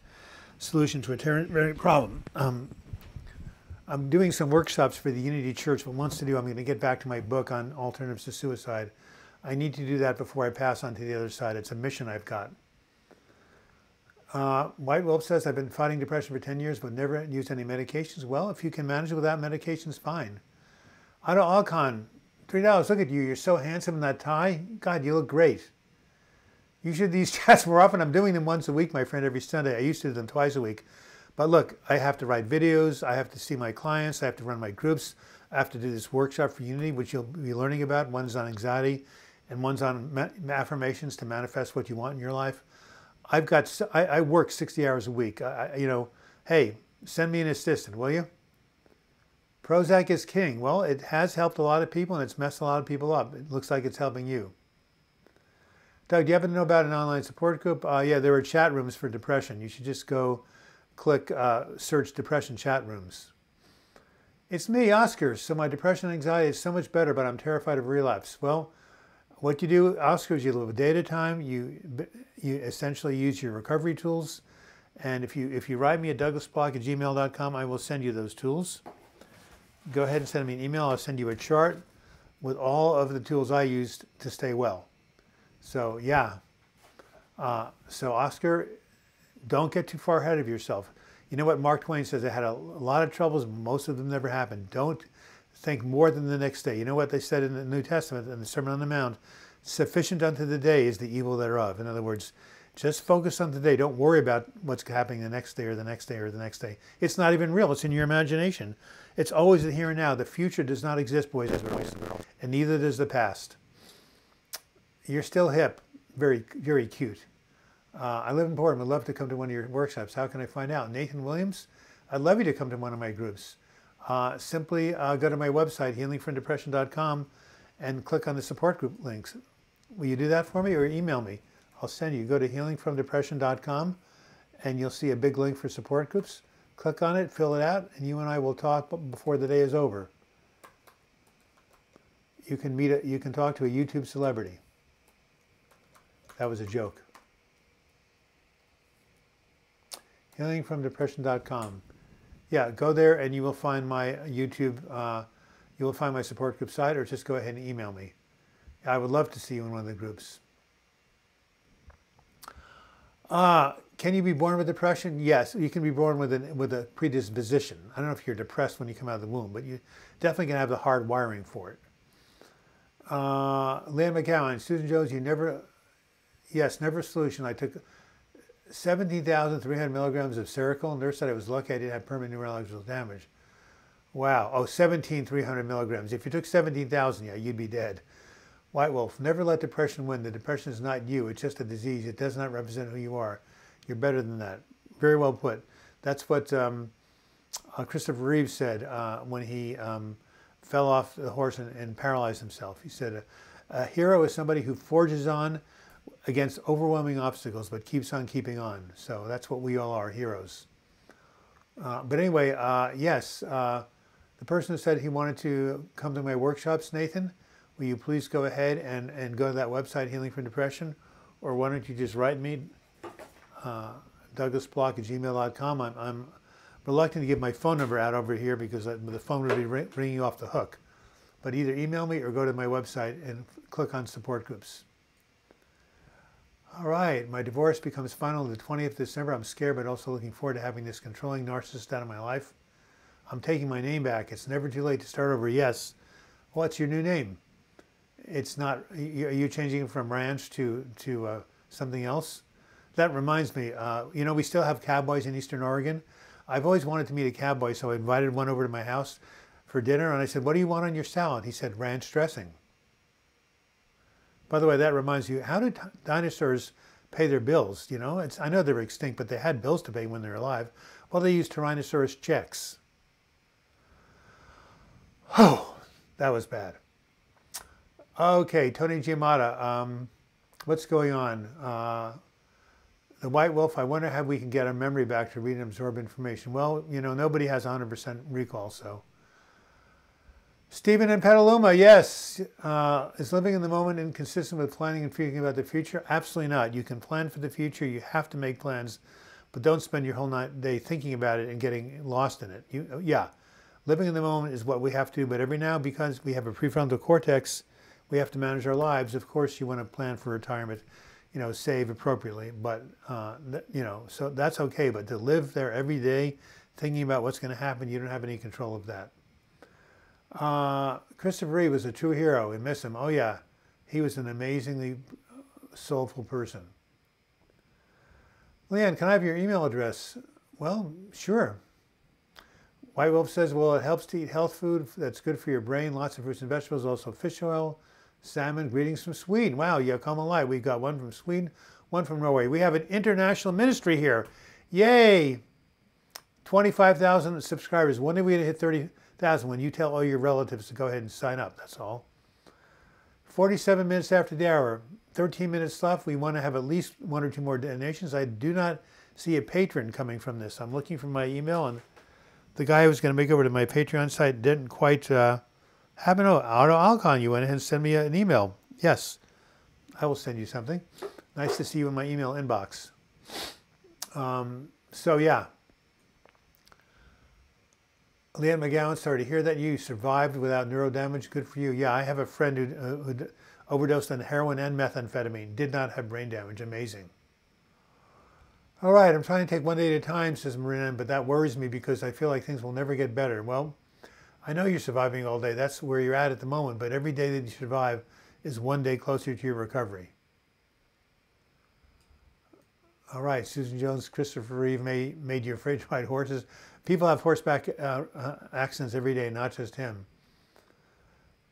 solution to a temporary problem. I'm doing some workshops for the Unity Church, but once to do, I'm going to get back to my book on alternatives to suicide. I need to do that before I pass on to the other side. It's a mission I've got. White Wolf says, I've been fighting depression for 10 years, but never used any medications. Well, if you can manage it without medications, fine. Otto Alcon, $3. Look at you. You're so handsome in that tie. God, you look great. You should do these chats more often. I'm doing them once a week, my friend, every Sunday. I used to do them twice a week. But look, I have to write videos. I have to see my clients. I have to run my groups. I have to do this workshop for Unity, which you'll be learning about. One's on anxiety and one's on affirmations to manifest what you want in your life. I work 60 hours a week. Hey, send me an assistant, will you? Prozac is king. Well, it has helped a lot of people and it's messed a lot of people up. It looks like it's helping you. Doug, do you happen to know about an online support group? Yeah, there are chat rooms for depression. You should just go click search depression chat rooms. It's me, Oscar. So my depression and anxiety is so much better, but I'm terrified of relapse. Well, what you do, Oscar, is you live a day at a time. You essentially use your recovery tools. And if you write me at douglasblock@gmail.com, I will send you those tools. Go ahead and send me an email. I'll send you a chart with all of the tools I used to stay well. So yeah. So Oscar, don't get too far ahead of yourself. You know what Mark Twain says? I had a lot of troubles. Most of them never happened. Don't think more than the next day. You know what they said in the New Testament, in the Sermon on the Mount? Sufficient unto the day is the evil thereof. In other words, just focus on today. Don't worry about what's happening the next day or the next day or the next day. It's not even real. It's in your imagination. It's always the here and now. The future does not exist, boys and girls, and neither does the past. You're still hip. Very, very cute. I live in Portland. I'd love to come to one of your workshops. How can I find out? Nathan Williams, I'd love you to come to one of my groups. Simply go to my website, healingfromdepression.com, and click on the support group links. Will you do that for me or email me? I'll send you. Go to healingfromdepression.com, and you'll see a big link for support groups. Click on it, fill it out, and you and I will talk before the day is over. You can talk to a YouTube celebrity. That was a joke. Healingfromdepression.com. Yeah, go there and you will find my YouTube, you will find my support group site, or just go ahead and email me. I would love to see you in one of the groups. Can you be born with depression? Yes, you can be born with a predisposition. I don't know if you're depressed when you come out of the womb, but you definitely can have the hard wiring for it. Leanne McCowan, Susan Jones, never a solution. I took 17,300 milligrams of Seroquel. Nurse said I was lucky I didn't have permanent neurological damage. Wow. Oh, 17,300 milligrams. If you took 17,000, yeah, you'd be dead. White Wolf, never let depression win. The depression is not you. It's just a disease. It does not represent who you are. You're better than that. Very well put. That's what Christopher Reeve said when he fell off the horse and paralyzed himself. He said, a hero is somebody who forges on against overwhelming obstacles, but keeps on keeping on. So that's what we all are, heroes. But anyway, yes, the person who said he wanted to come to my workshops, Nathan, will you please go ahead and go to that website, Healing from Depression, or why don't you just write me, douglasblock@gmail.com. I'm reluctant to give my phone number out over here because the phone would be ringing you off the hook. but either email me or go to my website and click on support groups. All right, my divorce becomes final on the 20th of December. I'm scared, but also looking forward to having this controlling narcissist out of my life. I'm taking my name back. It's never too late to start over. Yes. What's your new name? It's not. Are you changing it from ranch to something else? That reminds me. You know, we still have cowboys in Eastern Oregon. I've always wanted to meet a cowboy, so I invited one over to my house for dinner, and I said, "What do you want on your salad?" He said, "Ranch dressing." By the way, that reminds you, how did dinosaurs pay their bills? You know, I know they were extinct, but they had bills to pay when they were alive. Well, they used Tyrannosaurus checks. Oh, that was bad. Okay, Tony Giamatti, what's going on? The White Wolf, I wonder how we can get our memory back to read and absorb information. Well, you know, nobody has 100% recall, so. Stephen in Petaluma, yes. Is living in the moment inconsistent with planning and thinking about the future? Absolutely not. You can plan for the future. You have to make plans, but don't spend your whole day thinking about it and getting lost in it. Yeah, living in the moment is what we have to do, but every now, because we have a prefrontal cortex, we have to manage our lives. Of course, you want to plan for retirement, you know, save appropriately, but, you know, so that's okay. But to live there every day thinking about what's going to happen, you don't have any control of that. Christopher Reeve was a true hero. We miss him. Oh, yeah. He was an amazingly soulful person. Leanne, can I have your email address? Well, sure. White Wolf says, well, it helps to eat health food that's good for your brain. Lots of fruits and vegetables, also fish oil, salmon. Greetings from Sweden. Wow, you come alive. We've got one from Sweden, one from Norway. We have an international ministry here. Yay! 25,000 subscribers. When are we going to hit 30,000? When you tell all your relatives to go ahead and sign up, that's all. 47 minutes after the hour, 13 minutes left. We want to have at least one or two more donations. I do not see a patron coming from this. I'm looking for my email, and the guy who was going to make over to my Patreon site didn't quite happen. Oh, Alcon, you went ahead and sent me an email. Yes, I will send you something. Nice to see you in my email inbox. So yeah. Leanne McGowan, sorry to hear that you survived without neuro damage. Good for you. Yeah, I have a friend who overdosed on heroin and methamphetamine. Did not have brain damage. Amazing. All right, I'm trying to take one day at a time, says Marina, but that worries me because I feel like things will never get better. Well, I know you're surviving all day. That's where you're at the moment, but every day that you survive is one day closer to your recovery. All right, Susan Jones, Christopher Reeve made you afraid to ride horses. People have horseback accidents every day, not just him.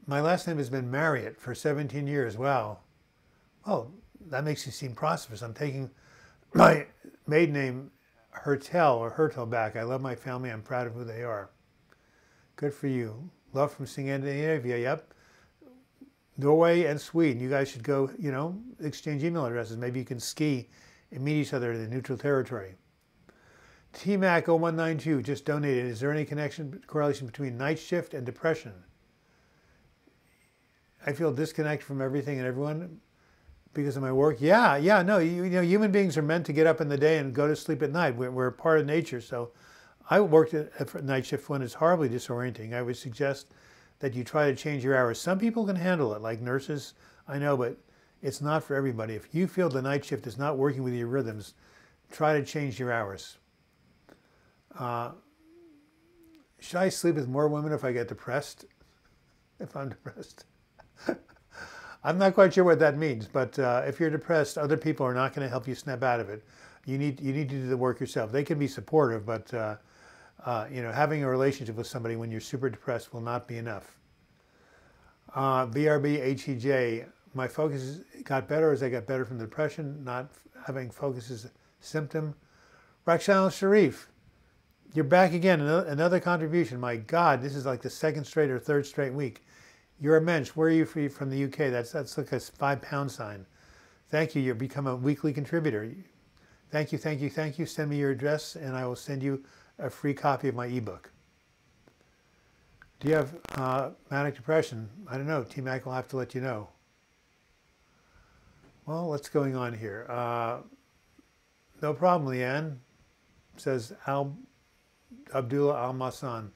My last name has been Marriott for 17 years. Wow. Oh, that makes you seem prosperous. I'm taking my maiden name Hertel back. I love my family. I'm proud of who they are. Good for you. Love from Scandinavia. Yep. Norway and Sweden. You guys should go, you know, exchange email addresses. Maybe you can ski and meet each other in the neutral territory. TMAC0192 just donated. Is there any correlation between night shift and depression? I feel disconnected from everything and everyone because of my work. Yeah, no, you know, human beings are meant to get up in the day and go to sleep at night. We're a part of nature. So I worked at night shift when it's horribly disorienting. I would suggest that you try to change your hours. Some people can handle it, like nurses, I know, but it's not for everybody. If you feel the night shift is not working with your rhythms, try to change your hours. Should I sleep with more women if I get depressed? If I'm depressed? I'm not quite sure what that means, but if you're depressed, other people are not going to help you snap out of it. You need to do the work yourself. They can be supportive, but you know, having a relationship with somebody when you're super depressed will not be enough. BRB HEJ, my focus got better as I got better from the depression. Not having focus is a symptom. Rakshan Sharif, you're back again. Another contribution. My God, this is like the second straight or third straight week. You're a mensch. Where are you from the UK? That's like a 5 sign. Thank you. You've become a weekly contributor. Thank you, thank you, thank you. Send me your address and I will send you a free copy of my ebook. Do you have manic depression? I don't know. T-Mac will have to let you know. Well, what's going on here? No problem, Leanne, says Abdullah Al-Masan.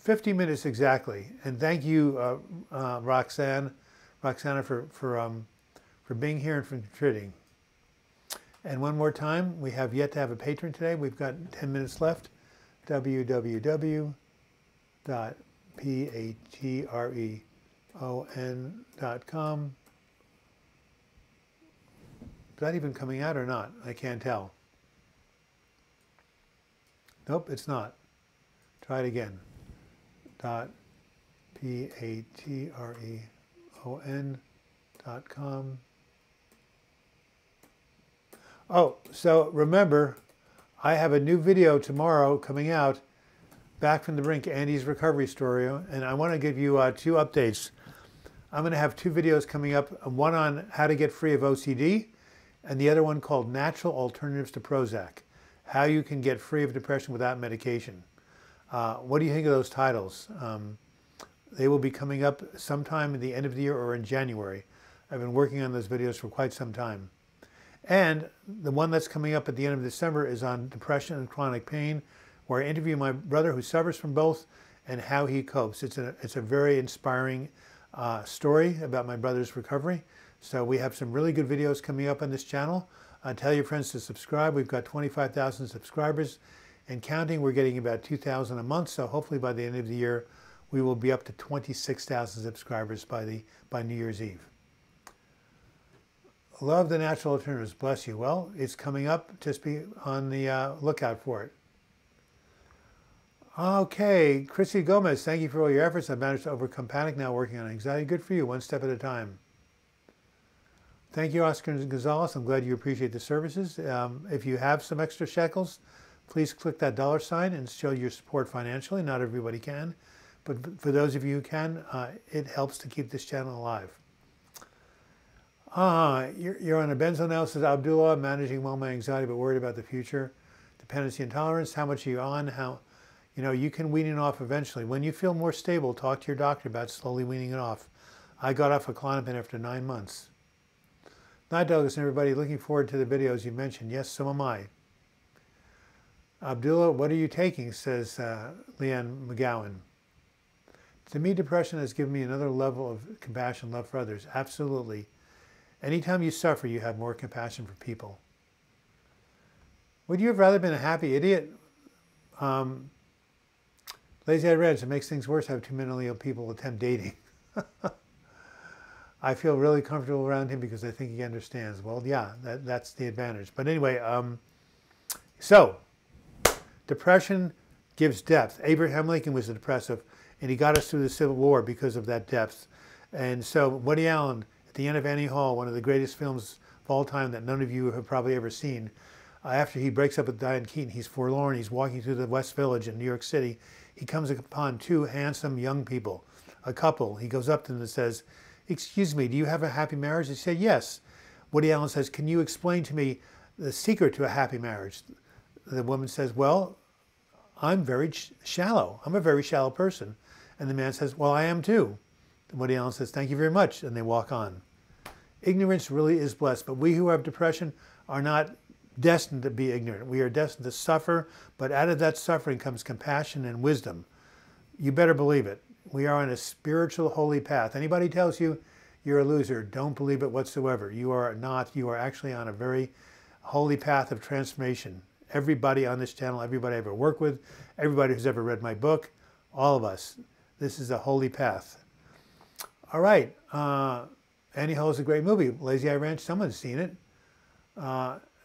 50 minutes exactly. And thank you, Roxana, for being here and for contributing. And one more time, we have yet to have a patron today. We've got 10 minutes left. www.patreon.com. Is that even coming out or not? I can't tell. Nope, it's not. Try it again. patreon.com. Oh, so remember, I have a new video tomorrow coming out, Back from the Brink, Andy's recovery story, and I want to give you 2 updates. I'm going to have 2 videos coming up, one on how to get free of OCD, and the other one called Natural Alternatives to Prozac, how you can get free of depression without medication. What do you think of those titles? They will be coming up sometime at the end of the year or in January. I've been working on those videos for quite some time. And the one that's coming up at the end of December is on depression and chronic pain, where I interview my brother who suffers from both and how he copes. It's a very inspiring story about my brother's recovery. So we have some really good videos coming up on this channel. Tell your friends to subscribe. We've got 25,000 subscribers and counting. We're getting about 2,000 a month. So hopefully by the end of the year, we will be up to 26,000 subscribers by New Year's Eve. Love the natural alternatives. Bless you. Well, it's coming up. Just be on the lookout for it. Okay, Chrissy Gomez, thank you for all your efforts. I've managed to overcome panic, now working on anxiety. Good for you, one step at a time. Thank you, Oscar Gonzalez. I'm glad you appreciate the services. If you have some extra shekels, please click that $sign and show your support financially. Not everybody can, but for those of you who can, it helps to keep this channel alive. You're on a benzo now, says Abdullah, managing well my anxiety but worried about the future. Dependency and tolerance, how much are you on? You can wean it off eventually. When you feel more stable, talk to your doctor about slowly weaning it off. I got off of Klonopin after 9 months. Night, Douglas, and everybody. Looking forward to the videos you mentioned. Yes, so am I. Abdullah, what are you taking? Says Leanne McGowan. To me, depression has given me another level of compassion, love for others. Absolutely. Anytime you suffer, you have more compassion for people. Would you have rather been a happy idiot? Lazy Eye Reds, it makes things worse to have 2 mentally ill people attempt dating. I feel really comfortable around him because I think he understands. Well, yeah, that's the advantage. But anyway, so depression gives depth. Abraham Lincoln was a depressive, and he got us through the Civil War because of that depth. And so Woody Allen, at the end of Annie Hall, one of the greatest films of all time that none of you have probably ever seen, after he breaks up with Diane Keaton, he's forlorn, he's walking through the West Village in New York City. He comes upon 2 handsome young people, a couple. He goes up to them and says, "Excuse me, do you have a happy marriage?" They say, "Yes." Woody Allen says, "Can you explain to me the secret to a happy marriage?" The woman says, "Well, I'm very shallow. I'm a very shallow person." And the man says, "Well, I am too." And Woody Allen says, "Thank you very much." And they walk on. Ignorance really is blessed, but we who have depression are not destined to be ignorant. We are destined to suffer, but out of that suffering comes compassion and wisdom. You better believe it. We are on a spiritual holy path. Anybody tells you you're a loser, don't believe it whatsoever. You are not. You are actually on a very holy path of transformation. Everybody on this channel, everybody I ever worked with, everybody who's ever read my book, all of us, this is a holy path. All right. Annie Hall is a great movie. Lazy Eye Ranch, someone's seen it.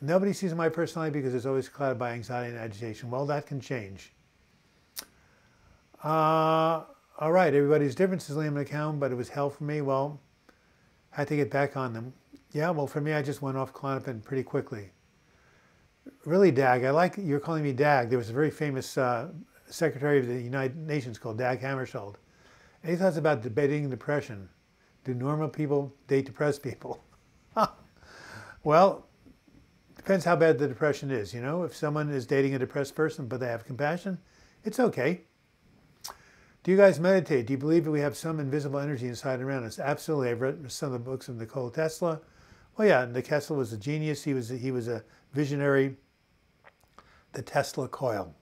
Nobody sees my personality because it's always clouded by anxiety and agitation. Well, that can change. All right, everybody's different, says Liam McCown, but it was hell for me. Well, I had to get back on them. Yeah, well, for me, I just went off Klonopin pretty quickly. Really, Dag, I like you're calling me Dag. There was a very famous Secretary of the United Nations called Dag Hammarskjöld. And he thoughts about debating depression. Do normal people date depressed people? Well, depends how bad the depression is. If someone is dating a depressed person but they have compassion, it's okay. Do you guys meditate? Do you believe that we have some invisible energy inside and around us? Absolutely. I've read some of the books of Nikola Tesla. Well, yeah, Tesla was a genius. He was a visionary. The Tesla coil.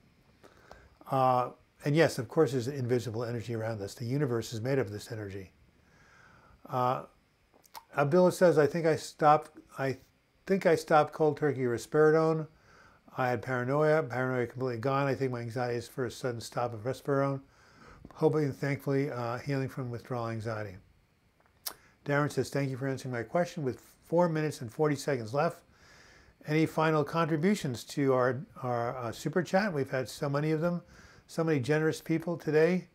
And yes, of course, there's invisible energy around us. The universe is made of this energy. Abdullah says, I think I stopped cold turkey risperidone. I had paranoia completely gone. I think my anxiety is for a sudden stop of risperidone. Hoping and thankfully healing from withdrawal anxiety. Darren says, thank you for answering my question with 4 minutes and 40 seconds left. Any final contributions to our super chat? We've had so many of them, so many generous people today.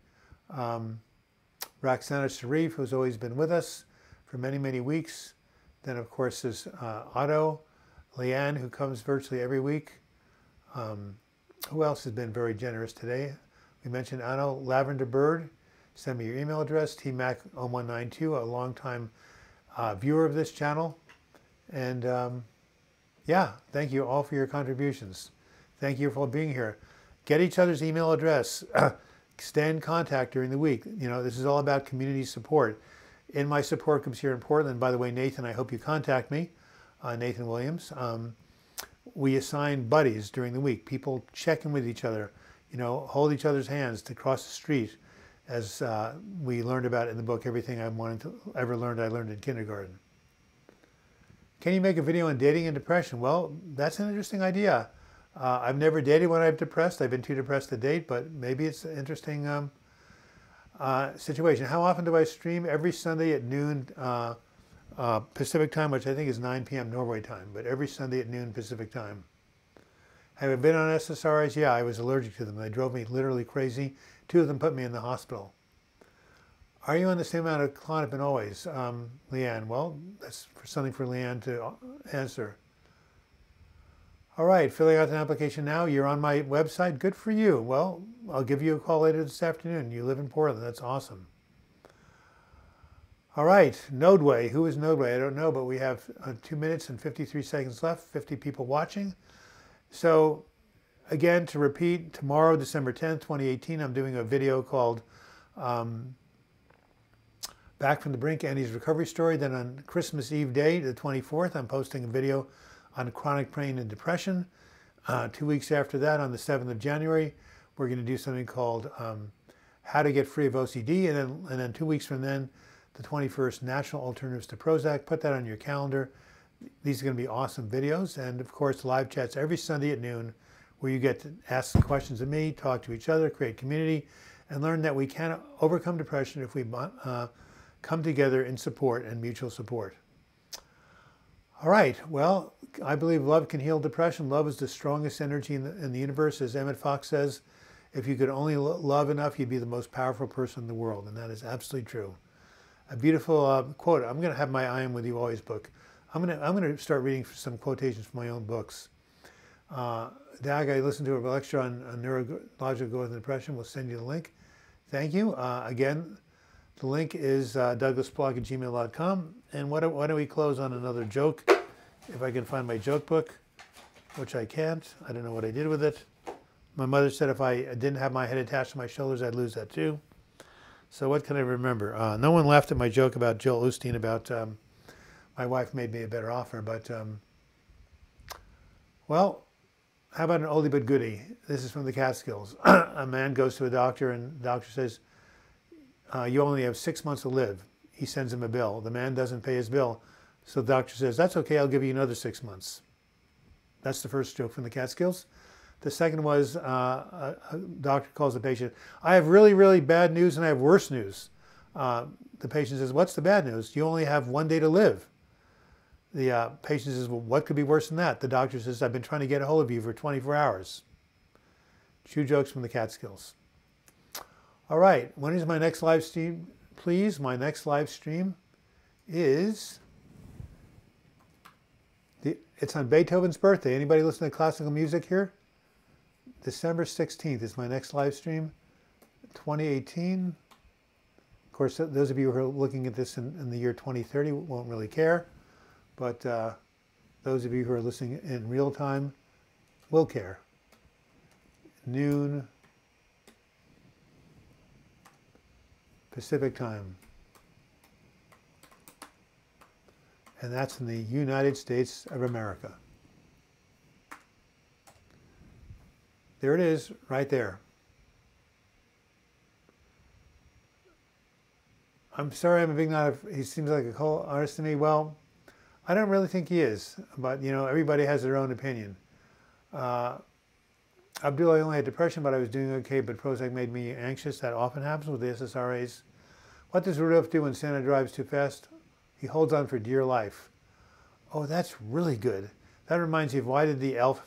Roxana Sharif, who's always been with us for many, many weeks. Then, of course, there's Otto, Leanne, who comes virtually every week. Who else has been very generous today? We mentioned Otto, Lavender Bird. Send me your email address, tmac0192, a longtime viewer of this channel. And yeah, thank you all for your contributions. Thank you for being here. Get each other's email address. Stay in contact during the week. You know, this is all about community support. In my support groups here in Portland, by the way, Nathan, I hope you contact me, Nathan Williams. We assign buddies during the week. People check in with each other, you know, hold each other's hands to cross the street, as we learned about in the book, Everything I Ever Learned, I Learned in Kindergarten. Can you make a video on dating and depression? Well, that's an interesting idea. I've never dated when I'm depressed. I've been too depressed to date, but maybe it's an interesting situation. How often do I stream? Every Sunday at noon Pacific time, which I think is 9 p.m. Norway time, but every Sunday at noon Pacific time. Have I been on SSRIs? Yeah, I was allergic to them. They drove me literally crazy. 2 of them put me in the hospital. Are you on the same amount of Klonopin always? Leanne, well, that's something for Leanne to answer. All right, filling out an application now. You're on my website. Good for you. Well, I'll give you a call later this afternoon. You live in Portland. That's awesome. All right, Nodeway. Who is Nodeway? I don't know, but we have 2 minutes and 53 seconds left, 50 people watching. So, again, to repeat, tomorrow, December 10th, 2018, I'm doing a video called Back from the Brink, Andy's Recovery Story. Then on Christmas Eve day, the 24th, I'm posting a video on chronic pain and depression. 2 weeks after that, on the 7th of January, we're going to do something called How to Get Free of OCD. And then 2 weeks from then, the 21st, National Alternatives to Prozac. Put that on your calendar. These are going to be awesome videos. And of course, live chats every Sunday at noon, where you get to ask questions of me, talk to each other, create community, and learn that we can overcome depression if we come together in support and mutual support. All right, well, I believe love can heal depression. Love is the strongest energy in the universe. As Emmett Fox says, if you could only love enough, you'd be the most powerful person in the world. And that is absolutely true. A beautiful quote. I'm going to have my I Am With You Always book. I'm going to start reading some quotations from my own books. Dag, I listened to a lecture on neurological growth and depression. We'll send you the link. Thank you. Again, the link is douglasblog@gmail.com. And why don't we close on another joke? If I can find my joke book, which I can't. I don't know what I did with it. My mother said if I didn't have my head attached to my shoulders, I'd lose that too. So what can I remember? No one laughed at my joke about Joel Osteen about my wife made me a better offer. But, well, how about an oldie but goodie? This is from the Catskills. A man goes to a doctor and the doctor says, you only have 6 months to live. He sends him a bill. The man doesn't pay his bill. So the doctor says, that's okay, I'll give you another 6 months. That's the first joke from the Catskills. The second was a doctor calls the patient, I have really, really bad news and I have worse news. The patient says, what's the bad news? You only have 1 day to live. The patient says, well, what could be worse than that? The doctor says, I've been trying to get a hold of you for 24 hours. 2 jokes from the Catskills. All right, when is my next live stream, please? My next live stream is, it's on Beethoven's birthday. Anybody listen to classical music here? December 16th is my next live stream, 2018. Of course, those of you who are looking at this in the year 2030 won't really care, but those of you who are listening in real time will care. Noon Pacific time. And that's in the United States of America. There it is, right there. I'm sorry, I'm a big nut. He seems like a cool artist to me. Well, I don't really think he is, but everybody has their own opinion. Abdullah only had depression, but I was doing okay, but Prozac made me anxious. That often happens with the SSRIs. What does Rudolph do when Santa drives too fast? He holds on for dear life. Oh, that's really good. That reminds me of why did the elf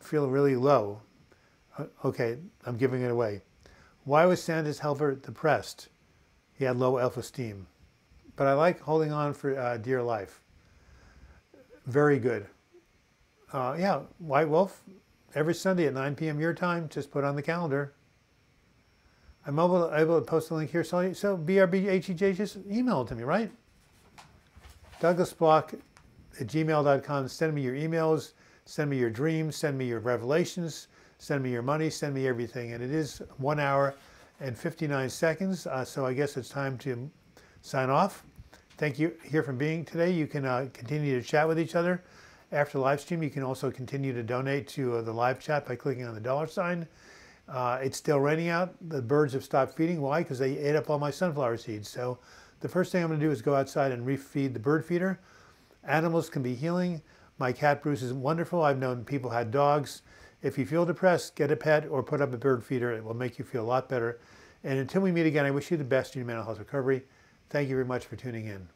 feel really low? Okay, I'm giving it away. Why was Santa's helper depressed? He had low self-esteem. But I like holding on for dear life. Very good. Yeah, White Wolf, every Sunday at 9 p.m. your time, just put on the calendar. I'm able to post a link here. So BRBHEJ, just email it to me, right? DouglasBlock@gmail.com. Send me your emails, send me your dreams, send me your revelations, send me your money, send me everything. And it is 1 hour and 59 seconds. So I guess it's time to sign off. Thank you here for being today. You can continue to chat with each other after the live stream. You can also continue to donate to the live chat by clicking on the $sign. It's still raining out. The birds have stopped feeding. Why? Because they ate up all my sunflower seeds. So the first thing I'm going to do is go outside and refeed the bird feeder. Animals can be healing. My cat Bruce is wonderful. I've known people had dogs. If you feel depressed, get a pet or put up a bird feeder. It will make you feel a lot better. And until we meet again, I wish you the best in your mental health recovery. Thank you very much for tuning in.